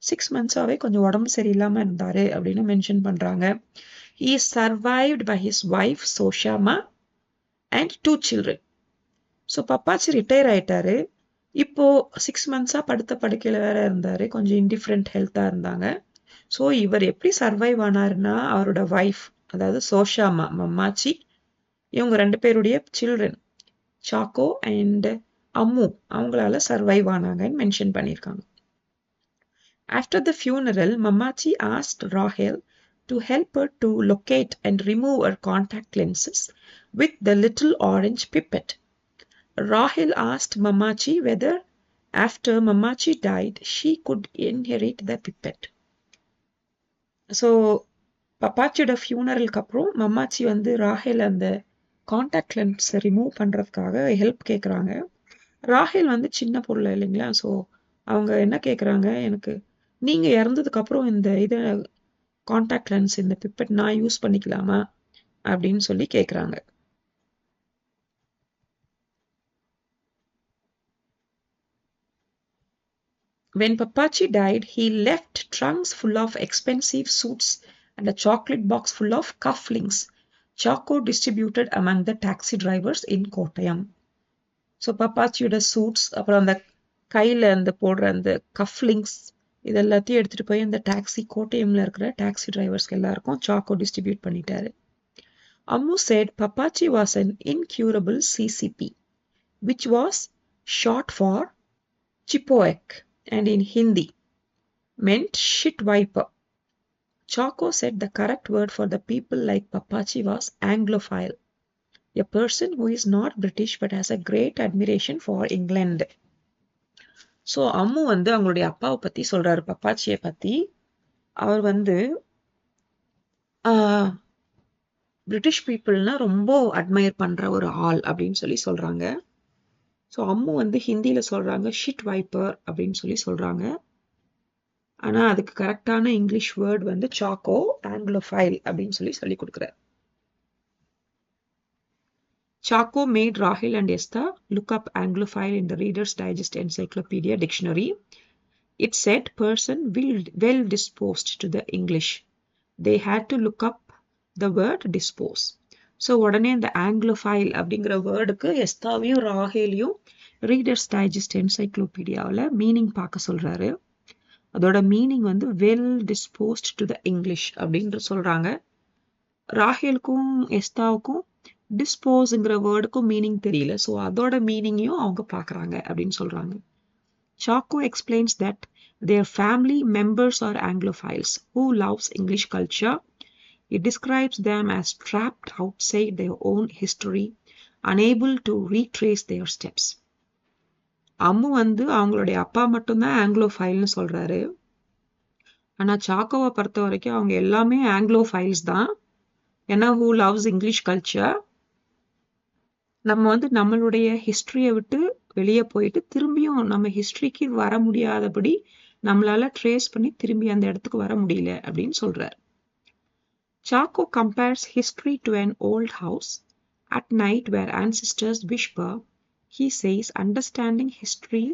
6 months-ஆவே கொஞ்சம் உடம்பு சரியில்லாமல் இருந்தார் அப்படின்னு மென்ஷன் பண்ணுறாங்க. He is survived by his wife Soshama and 2 children. So Pappachi retire ஆயிட்டாரு. இப்போ 6 months-ஆ படுத்த படுக்கையில் வேற இருந்தார், கொஞ்சம் இன்டிஃபரண்ட் ஹெல்த்தாக இருந்தாங்க. ஸோ இவர் எப்படி சர்வைவ் ஆனாருன்னா, அவரோட ஒய்ஃப், அதாவது சோஷாமா மம்மாச்சி, இவங்க 2 பேருடைய சில்ட்ரன் சாக்கோ அண்ட் அம்மு, அவங்களால சர்வைவ் ஆனாங்கன்னு மென்ஷன் பண்ணியிருக்காங்க. After the funeral, Mamachi asked Rahel to help her to locate and remove her contact lenses with the little orange pipette. Rahel asked Mamachi whether, after Mamachi died, she could inherit the pipette. So பப்பாச்சியோட ஃபியூனரலுக்கு அப்புறம் மம்மாச்சி வந்து ராஹேல் அந்த contact லென்ஸை remove பண்ணுறதுக்காக help கேட்குறாங்க. ராஹேல் வந்து சின்ன பொருள் இல்லைங்களா, ஸோ அவங்க என்ன கேட்குறாங்க, எனக்கு நீங்கள் இறந்ததுக்கப்புறம் இதை காண்டாக்ட் லென்ஸ், இந்த பிப்பெட் நான் யூஸ் பண்ணிக்கலாமா அப்படின்னு சொல்லி கேட்குறாங்க. When Papachi died, he left trunks full of expensive suits and a chocolate box full of cufflinks, Chaco distributed among the taxi drivers in Kottayam. So பப்பாச்சியோட சூட்ஸ், அப்புறம் அந்த கையில் அந்த போடுற அந்த கஃப்லிங்ஸ், இது எல்லாத்தையும் எடுத்துகிட்டு போய் அந்த டாக்ஸி, கோட்டயமில் இருக்கிற டாக்ஸி டிரைவர்ஸ்க்கு எல்லாருக்கும் சாக்கோ டிஸ்ட்ரிபியூட் பண்ணிட்டாரு. Ammu said Papachi was an incurable CCP, which was short for Chipoek and in Hindi meant shit wiper. Chaco said the correct word for the people like Papachi was Anglophile, a person who is not British but has a great admiration for England. So Ammu வந்து அவங்களுடைய அப்பாவை பற்றி சொல்கிறாரு, பப்பாச்சியை பற்றி. அவர் வந்து British பீப்புள்னா ரொம்ப admire பண்ணுற ஒரு ஆள் அப்படின்னு சொல்லி சொல்கிறாங்க. ஸோ அம்மு வந்து ஹிந்தியில் சொல்கிறாங்க ஷிட் வைப்பர் அப்படின்னு சொல்லி சொல்கிறாங்க. ஆனால் அதுக்கு கரெக்டான இங்கிலீஷ் வேர்ட் வந்து சாக்கோ, ஆங்கிலோஃபைல் அப்படின்னு சொல்லி கொடுக்குறாரு. Chaco made Rahel and Esther look up Anglophile in the Reader's Digest Encyclopedia Dictionary. It said person well disposed to the English. They had to look up the word dispose. So உடனே இந்த ஆங்கிலோஃபைல் அப்படிங்கிற வேர்டுக்கு எஸ்தாவையும் ராகேலையும் readers digest என்சைக்ளோபீடியாவில் meaning பார்க்க சொல்றாரு. அதோட meaning வந்து well disposed to the English அப்படின்ற சொல்றாங்க. ராகேலுக்கும் எஸ்தாவுக்கும் டிஸ்போஸ்ங்கிற வேர்டுக்கும் மீனிங் தெரியல. ஸோ அதோட மீனிங்கையும் அவங்க பார்க்குறாங்க அப்படின்னு சொல்றாங்க. Chaco explains that their family members are Anglophiles who loves English culture. It describes them as trapped outside their own history, unable to retrace their steps. Ammu வந்து அவங்களுடைய அப்பா மட்டும்தான் ஆங்கிலோஃபைல்னு சொல்றாரு. ஆனா சாக்கோவை பொறுத்த வரைக்கும் அவங்க எல்லாமே ஆங்கிலோஃபைல்ஸ் தான். ஏன்னா who loves English culture. நம்ம வந்து நம்மளுடைய ஹிஸ்டரியை விட்டு வெளியே போயிட்டு திரும்பியும் நம்ம ஹிஸ்டரிக்கு வர முடியாதபடி நம்மளால ட்ரேஸ் பண்ணி திரும்பி அந்த இடத்துக்கு வர முடியல அப்படின்னு சொல்றாரு. Chaco compares history to an old house at night where ancestors whisper. He says understanding history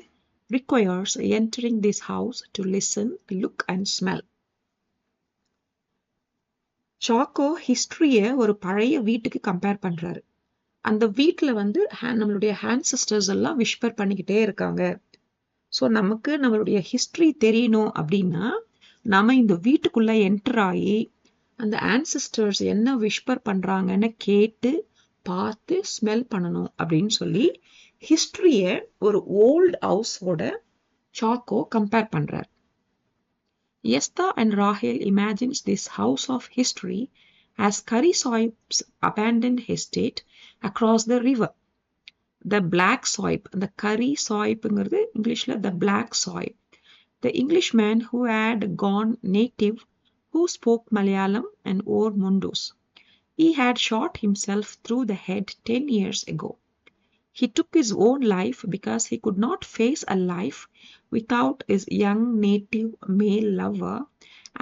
requires entering this house to listen, look and smell. Chaco ஹிஸ்டரியை ஒரு பழைய வீட்டுக்கு கம்பேர் பண்றாரு. அந்த வீட்டில் வந்து நம்மளுடைய ஆன்செஸ்டர்ஸ் எல்லாம் விஸ்பர் பண்ணிக்கிட்டே இருக்காங்க. ஸோ நமக்கு நம்மளுடைய ஹிஸ்டரி தெரியணும் அப்படின்னா நம்ம இந்த வீட்டுக்குள்ள என்டர் ஆகி அந்த ஆன்செஸ்டர்ஸ் என்ன விஸ்பர் பண்றாங்கன்னு கேட்டு பார்த்து ஸ்மெல் பண்ணணும் அப்படின்னு சொல்லி ஹிஸ்டரியை ஒரு ஓல்ட் ஹவுஸோட சாக்கோ கம்பேர் பண்றார். Estha and Rahel imagines this house of history as Curry Soip's abandoned estate across the river. The black soip, the Curry Soipங்கிறது இங்கிலீஷ்ல the black soip. The Englishman who had gone native, who spoke Malayalam and wore mundos. He had shot himself through the head 10 years ago. He took his own life because he could not face a life without his young native male lover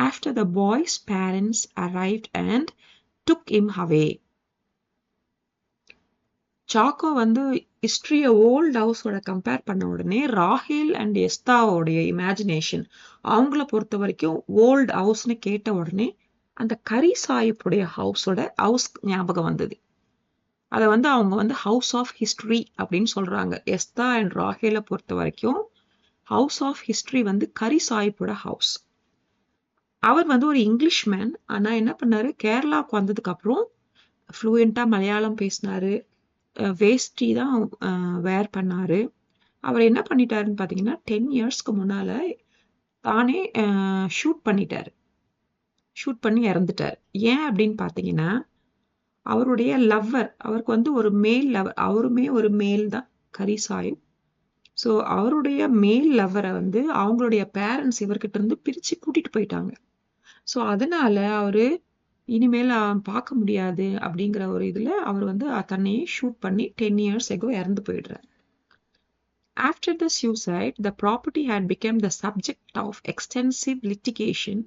after the boy's parents arrived and took him away. Chacko வந்து ஹிஸ்டரியை volt ஹவுஸோட compare பண்ண உடனே Rahel and எஸ்தாவோடைய imagination அவங்கள பொறுத்த வரைக்கும் volt ஹவுஸ்னு கேட்ட உடனே அந்த கரி சாயிப்புடைய ஹவுஸ் ஞாபகம் வந்தது. அதை வந்து அவங்க வந்து ஹவுஸ் ஆஃப் ஹிஸ்டரி அப்படின்னு சொல்றாங்க. எஸ்தா அண்ட் ராஹேலை பொறுத்த வரைக்கும் ஹவுஸ் ஆஃப் ஹிஸ்டரி வந்து கரி சாயிப்போட ஹவுஸ். அவர் வந்து ஒரு இங்கிலீஷ் மேன். ஆனா என்ன பண்ணாரு, கேரளாவுக்கு வந்ததுக்கு அப்புறம் ஃப்ளூயண்டா மலையாளம் பேசினாரு, வேஷ்டி தான் வேர் பண்ணாரு. அவர் என்ன பண்ணிட்டாருன்னு பாத்தீங்கன்னா 10 இயர்ஸ்க்கு முன்னால தானே ஷூட் பண்ணி இறந்துட்டார். ஏன் அப்படின்னு பாத்தீங்கன்னா அவருடைய லவ்வர், அவருக்கு வந்து ஒரு மேல் லவர், அவருமே ஒரு மேல் தான் கரி சாயிப். ஸோ அவருடைய மேல் லவ்வரை வந்து அவங்களுடைய பேரண்ட்ஸ் இவர்கிட்ட இருந்து பிரிச்சு கூட்டிட்டு போயிட்டாங்க. ஸோ அதனால அவரு இனிமேல் பார்க்க முடியாது அப்படிங்கிற ஒரு இதுல அவர் வந்து தன்னையே ஷூட் பண்ணி 10 years ago இறந்து போயிடுறார். After the suicide, the property had become the subject of extensive litigation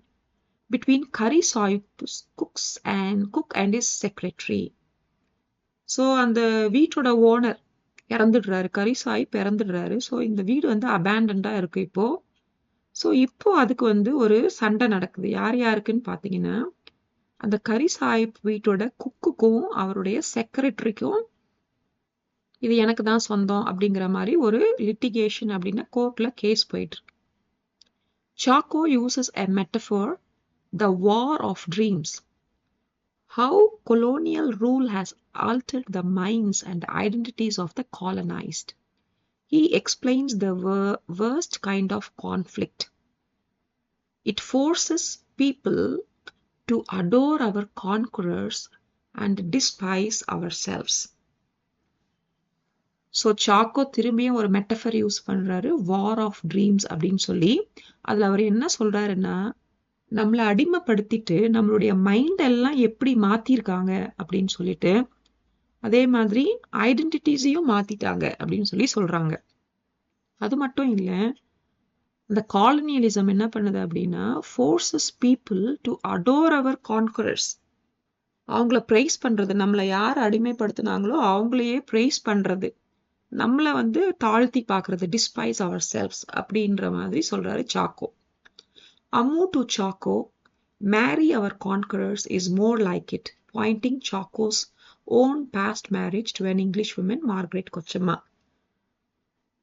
between Curry Soip's cook and his secretary. So அந்த வீட்டோட ஓனர் இறந்துடுறாரு, கரி சாயிப் இறந்துடுறாரு. ஸோ இந்த வீடு வந்து அபேண்டண்டா இருக்கு இப்போ. ஸோ இப்போ அதுக்கு வந்து ஒரு சண்டை நடக்குது. யார் யாருக்குன்னு பாத்தீங்கன்னா அந்த கரி சாயிப் வீட்டோட குக்குக்கும் அவருடைய செக்ரட்டரிக்கும் இது எனக்கு தான் சொந்தம் அப்படிங்கிற மாதிரி ஒரு லிட்டிகேஷன் அப்படின்னா கோர்ட்ல கேஸ் போயிட்டு இருக்கு. Chacko uses a metaphor, the war of dreams. How colonial rule has altered the minds and identities of the colonized. He explains the worst kind of conflict. It forces people to adore our conquerors and despise ourselves. So Chacko திரும்பியும் ஒரு metaphor use பண்றாரு, வார் of dreams அப்படின்னு சொல்லி. அதுல அவர் என்ன சொல்றாருன்னா, நம்மளை அடிமைப்படுத்திட்டு நம்மளுடைய மைண்ட் எல்லாம் எப்படி மாத்திருக்காங்க அப்படின்னு சொல்லிட்டு, அதே மாதிரி ஐடென்டிட்டிஸையும் மாத்திட்டாங்க அப்படின்னு சொல்லி சொல்றாங்க. அது மட்டும் இல்ல, இந்த காலனியலிசம் என்ன பண்ணுது அப்படின்னா, forces people to adore our conquerors. அவங்கள பிரைஸ் பண்றது, நம்மளை யார் அடிமைப்படுத்தினாங்களோ அவங்களையே பிரைஸ் பண்றது. நம்மளை வந்து தாழ்த்தி பார்க்கறது, டிஸ்பைஸ் அவர் செல்ஃப்ஸ் அப்படின்ற மாதிரி சொல்றாரு Chacko. Ammu to Chacko, marry our conquerors is more like it, pointing Chaco's own past marriage to an English woman, Margaret Kochemma.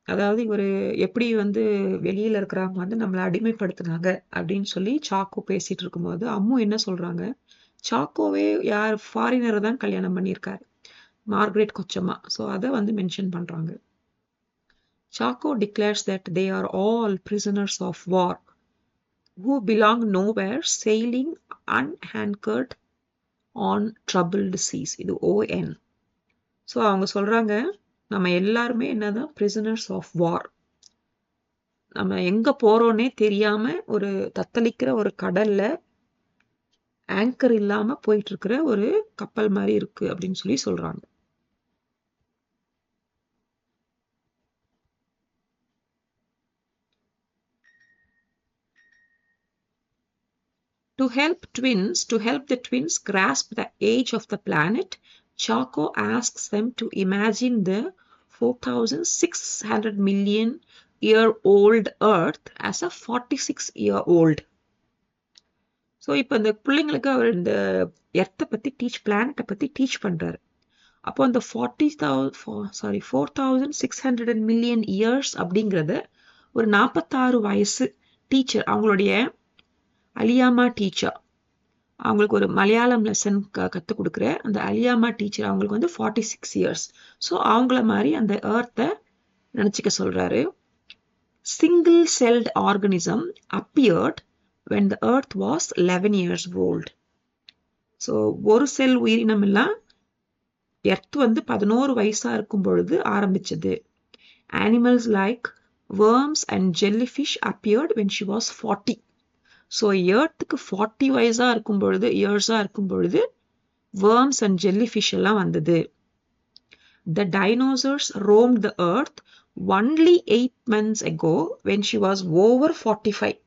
அதாவது இவர் எப்படி வந்து வெளியில இருக்கிறவங்க வந்து நம்மளை அடிமைப்படுத்தினாங்க அப்படின்னு சொல்லி சாக்கோ பேசிட்டு இருக்கும்போது அம்மு என்ன சொல்றாங்க, சாக்கோவே யார் ஃபாரினரை தான் கல்யாணம் பண்ணியிருக்காரு, மார்கரெட் கொச்சம்மா. ஸோ அதை வந்து மென்ஷன் பண்றாங்க. Chacko declares that they are all prisoners of war who belong nowhere, sailing unanchored on troubled seas. இது ON. ஸோ அவங்க சொல்றாங்க, நம்ம எல்லாருமே என்னதான் prisoners of war, நம்ம எங்க போறோன்னே தெரியாம ஒரு தத்தளிக்கிற ஒரு கடல்ல ஆங்கர் இல்லாம போயிட்டு இருக்கிற ஒரு கப்பல் மாதிரி இருக்கு அப்படின்னு சொல்லி சொல்றாங்க. To help the twins grasp the age of the planet, Chaco asks them to imagine the 4,600 million year old Earth as a 46-year-old. So இப்போ இந்த பிள்ளைங்களுக்கு அவர் இந்த எர்த்தை பற்றி பிளானட்டை பற்றி டீச் பண்ணுறாரு. அப்போ அந்த 4,600 மில்லியன் இயர்ஸ் அப்படிங்கிறத ஒரு 46 வயசு டீச்சர், அவங்களுடைய அலியாமா டீச்சர், அவங்களுக்கு ஒரு மலையாளம் லெசன் கற்றுக் கொடுக்குற அந்த அலியாமா டீச்சர், அவங்களுக்கு வந்து 46 இயர்ஸ். ஸோ அவங்கள மாதிரி அந்த எர்த்தை நினச்சிக்க சொல்கிறாரு. Single celled organism appeared when the earth was 11 years old. So ஒரு செல் உயிரினம் எல்லாம் எர்த் வந்து 11 வயசா இருக்கும் பொழுது ஆரம்பிச்சது. Animals like worms and jellyfish appeared when she was 40. So எர்த்துக்கு 40 வயசா இருக்கும் பொழுது, இயர்ஸா இருக்கும் பொழுது worms and jellyfish எல்லாம் வந்தது. The dinosaurs roamed the earth only 8 months ago when she was over 45.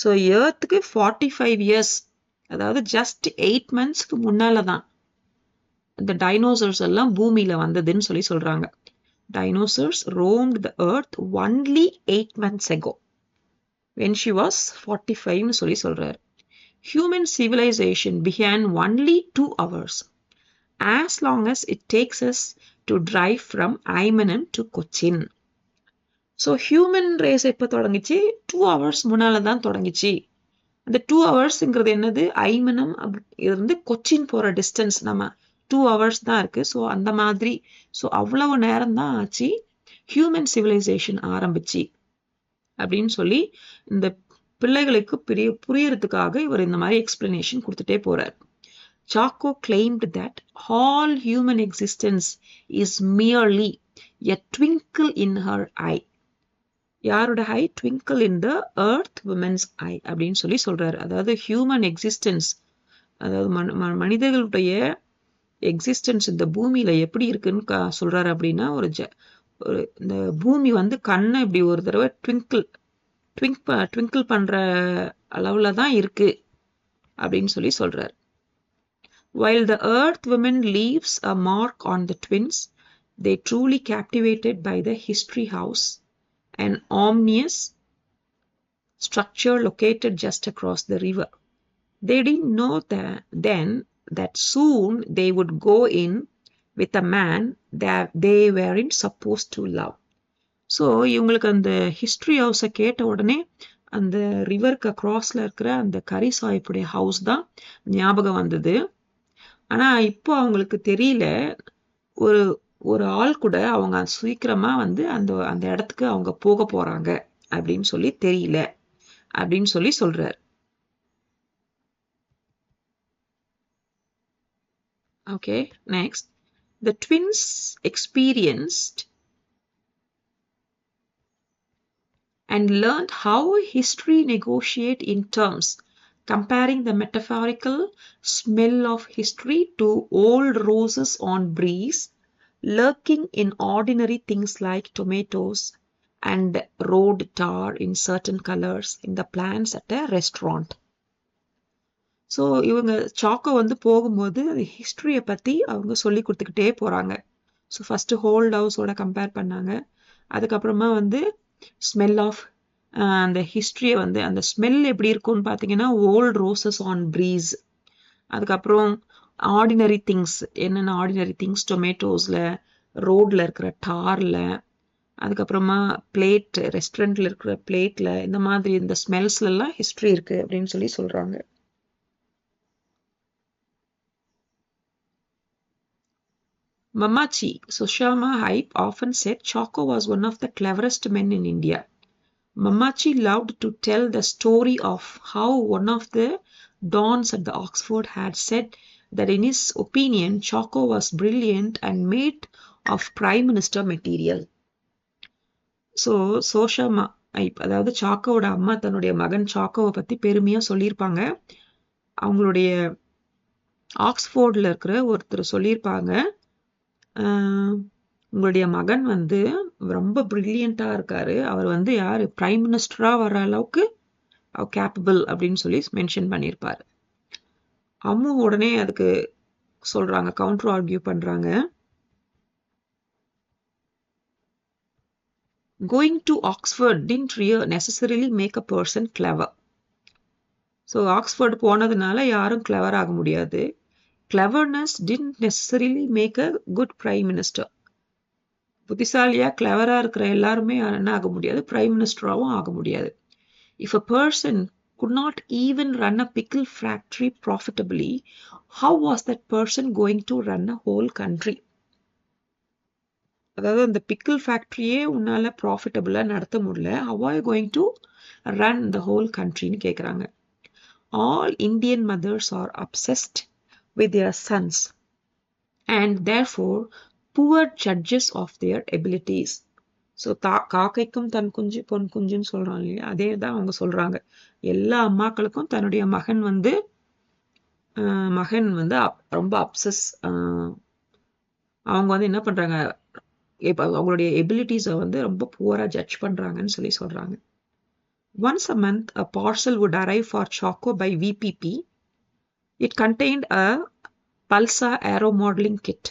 So எர்த்துக்கு 45 இயர்ஸ், அதாவது ஜஸ்ட் 8 மந்த்ஸ்க்கு முன்னால தான் இந்த டைனோசர்ஸ் எல்லாம் பூமியில வந்ததுன்னு சொல்லி சொல்றாங்க. Dinosaurs roamed the earth only 8 months ago when she was 45 சொல்லி சொல்றாரு. Human civilization began only 2 hours, as long as it takes us to drive from Aymanam to Cochin. So human race எப்போ தொடங்கிச்சு? 2 hours முன்னால தான் தொடங்கிச்சு. அந்த 2 ஹவர்ஸ்ங்கிறது என்னது? ஐமனம் இருந்து கொச்சின் போகிற distance நம்ம 2 hours தான் இருக்கு. ஸோ அந்த மாதிரி, ஸோ அவ்வளவு நேரம் தான் ஆச்சு ஹியூமன் சிவிலைசேஷன் ஆரம்பிச்சு அப்படின்னு சொல்லி இந்த பிள்ளைகளுக்கு புரியறதுக்காக இவர் இந்த மாதிரி எக்ஸ்பிளனேஷன் கொடுத்துட்டே போறார். Chaco claimed that all human existence is merely a twinkle in her eye. யாரோட eye? Twinkle in the earth women's eye அப்படின்னு சொல்லி சொல்றாரு. அதாவது ஹியூமன் எக்ஸிஸ்டன்ஸ், அதாவது மனிதர்களுடைய எக்ஸிஸ்டன்ஸ் இந்த பூமியில எப்படி இருக்குன்னு சொல்றாரு அப்படின்னா, இந்த பூமி வந்து கண்ணை இப்படி ஒரு தடவை ட்விங்கிள் பண்ற அளவுல தான் இருக்கு அப்படின்னு சொல்லி சொல்றாரு. While the earth women leaves a mark on the twins, they truly captivated by the history house, an ominous structure located just across the river. They didn't know then that soon they would go in with a man that they weren't supposed to love. So இவங்களுக்கு அந்த history ஹவுஸை கேட்ட உடனே அந்த ரிவருக்கு அக்ராஸ்ல இருக்கிற அந்த கரி சாஹிப்புடைய house தான் ஞாபகம் வந்தது. ஆனா இப்போ அவங்களுக்கு தெரியல, ஒரு ஆள் கூட அவங்க சீக்கிரமா வந்து அந்த இடத்துக்கு அவங்க போக போறாங்க அப்படின்னு சொல்லி தெரியல அப்படின்னு சொல்லி சொல்றாரு. Okay, next. The twins experienced and learned how history negotiate in terms, comparing the metaphorical smell of history to old roses on breeze, lurking in ordinary things like tomatoes and road tar in certain colors in the plants at a restaurant. So இவங்க choco வந்து போகும்போது அந்த ஹிஸ்ட்ரியை பற்றி அவங்க சொல்லி கொடுத்துக்கிட்டே போகிறாங்க. ஸோ ஃபஸ்ட்டு ஹோல்ட் ஹவுஸோட கம்பேர் பண்ணாங்க. அதுக்கப்புறமா வந்து ஸ்மெல் ஆஃப் அந்த ஹிஸ்ட்ரியை வந்து அந்த ஸ்மெல் எப்படி இருக்கும்னு பார்த்தீங்கன்னா ஓல்ட் ரோசஸ் ஆன் ப்ரீஸ். அதுக்கப்புறம் ஆர்டினரி திங்ஸ், என்னென்ன ஆர்டினரி திங்ஸ், டொமேட்டோஸில், ரோடில் இருக்கிற டாரில், அதுக்கப்புறமா பிளேட், ரெஸ்டாரண்ட்டில் இருக்கிற பிளேட்டில், இந்த மாதிரி இந்த ஸ்மெல்ஸ்லாம் ஹிஸ்ட்ரி இருக்குது அப்படின்னு சொல்லி சொல்கிறாங்க. Mamachi Sushama Hype often said Choco was one of the cleverest men in India. Mamachi loved to tell the story of how one of the dons at the Oxford had said that in his opinion Choco was brilliant and made of prime minister material. So Soshamma Ipe, அதாவது சாக்கோவோட அம்மா தன்னுடைய மகன் சாக்கோவை பற்றி பெருமையாக சொல்லியிருப்பாங்க. அவங்களுடைய ஆக்ஸ்ஃபோர்டில் இருக்கிற ஒருத்தர் சொல்லியிருப்பாங்க, உங்களுடைய மகன் வந்து ரொம்ப பிரில்லியண்ட்டாக இருக்காரு, அவர் வந்து யார் பிரைம் மினிஸ்டராக வர அளவுக்கு கேப்பபிள் அப்படின்னு சொல்லி மென்ஷன் பண்ணியிருப்பார். அம்மு உடனே அதுக்கு சொல்கிறாங்க, கவுண்டர் ஆர்கியூ பண்ணுறாங்க. Going to Oxford didn't necessarily make a person clever. So Oxford போனதுனால யாரும் கிளவர் ஆக முடியாது. Cleverness didn't necessarily make a good prime minister. புத்திசாலியா கிளவரா இருக்கிற எல்லாருமே என்ன ஆக முடியாது, பிரைம் மினிஸ்டராகவும் ஆக முடியாது. If a person could not even run a pickle factory profitably, how was that person going to run a whole country? அதாவது அந்த பிக்கிள் ஃபேக்ட்ரியே உன்னால ப்ராஃபிட்டபிளா நடத்த முடியல, how are you going to run the whole countryன்னு கேட்குறாங்க. All Indian mothers are obsessed with their sons and therefore poor judges of their abilities. So காக்கைக்கும் தன் குஞ்சு பொன் குஞ்சுன்னு சொல்கிறாங்க இல்லையா, அதே தான் அவங்க சொல்கிறாங்க. எல்லா அம்மாக்களுக்கும் தன்னுடைய மகன் வந்து ரொம்ப அப்சஸ், அவங்க வந்து என்ன பண்ணுறாங்க, அவங்களுடைய எபிலிட்டிஸை வந்து ரொம்ப புவராக ஜட்ஜ் பண்ணுறாங்கன்னு சொல்லி சொல்கிறாங்க. Once a month, a parcel would arrive for Choco by VPP. It contained a Pulsar aero modeling kit.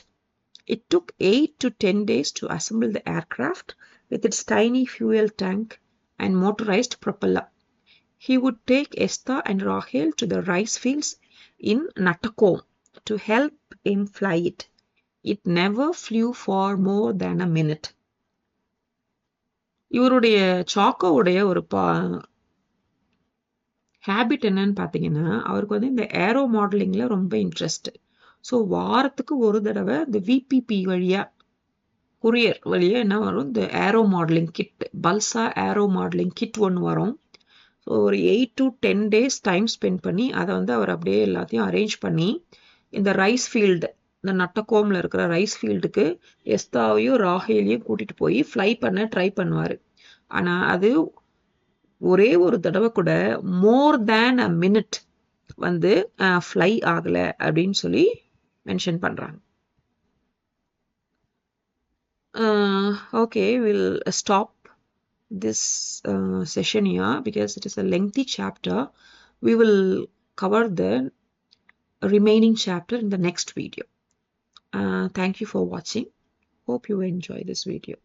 It took 8 to 10 days to assemble the aircraft with its tiny fuel tank and motorized propeller. He would take Esther and Rahel to the rice fields in Nattacombe to help him fly it. It never flew for more than a minute. இவருடைய சாக்கோவுடைய ஒரு habit என்னன்னு பார்த்தீங்கன்னா, அவருக்கு வந்து இந்த aero மாடலிங்கில் ரொம்ப interest. So வாரத்துக்கு ஒரு தடவை இந்த விபிபி வழியாக, கொரியர் வழியாக என்ன வரும், இந்த aero modelling kit, balsa aero modelling kit ஒன்று வரும். ஸோ ஒரு 8 to 10 days டைம் ஸ்பெண்ட் பண்ணி அதை வந்து அவர் அப்படியே எல்லாத்தையும் அரேஞ்ச் பண்ணி இந்த ரைஸ் ஃபீல்டு, இந்த நட்டக்கோமில் இருக்கிற ரைஸ் ஃபீல்டுக்கு எஸ்தாவையும் ராஹேலையும் கூட்டிகிட்டு போய் ஃப்ளை பண்ண ட்ரை பண்ணுவார். ஆனால் அது ஒரே ஒரு தடவை கூட மோர் தேன் அ மினிட் வந்து ஃப்ளை ஆகலை அப்படின்னு சொல்லி மென்ஷன் பண்ணுறாங்க. Okay, we'll stop this session here because it is a lengthy chapter. We will cover the remaining chapter in the next video. Thank you for watching. Hope you enjoy this video.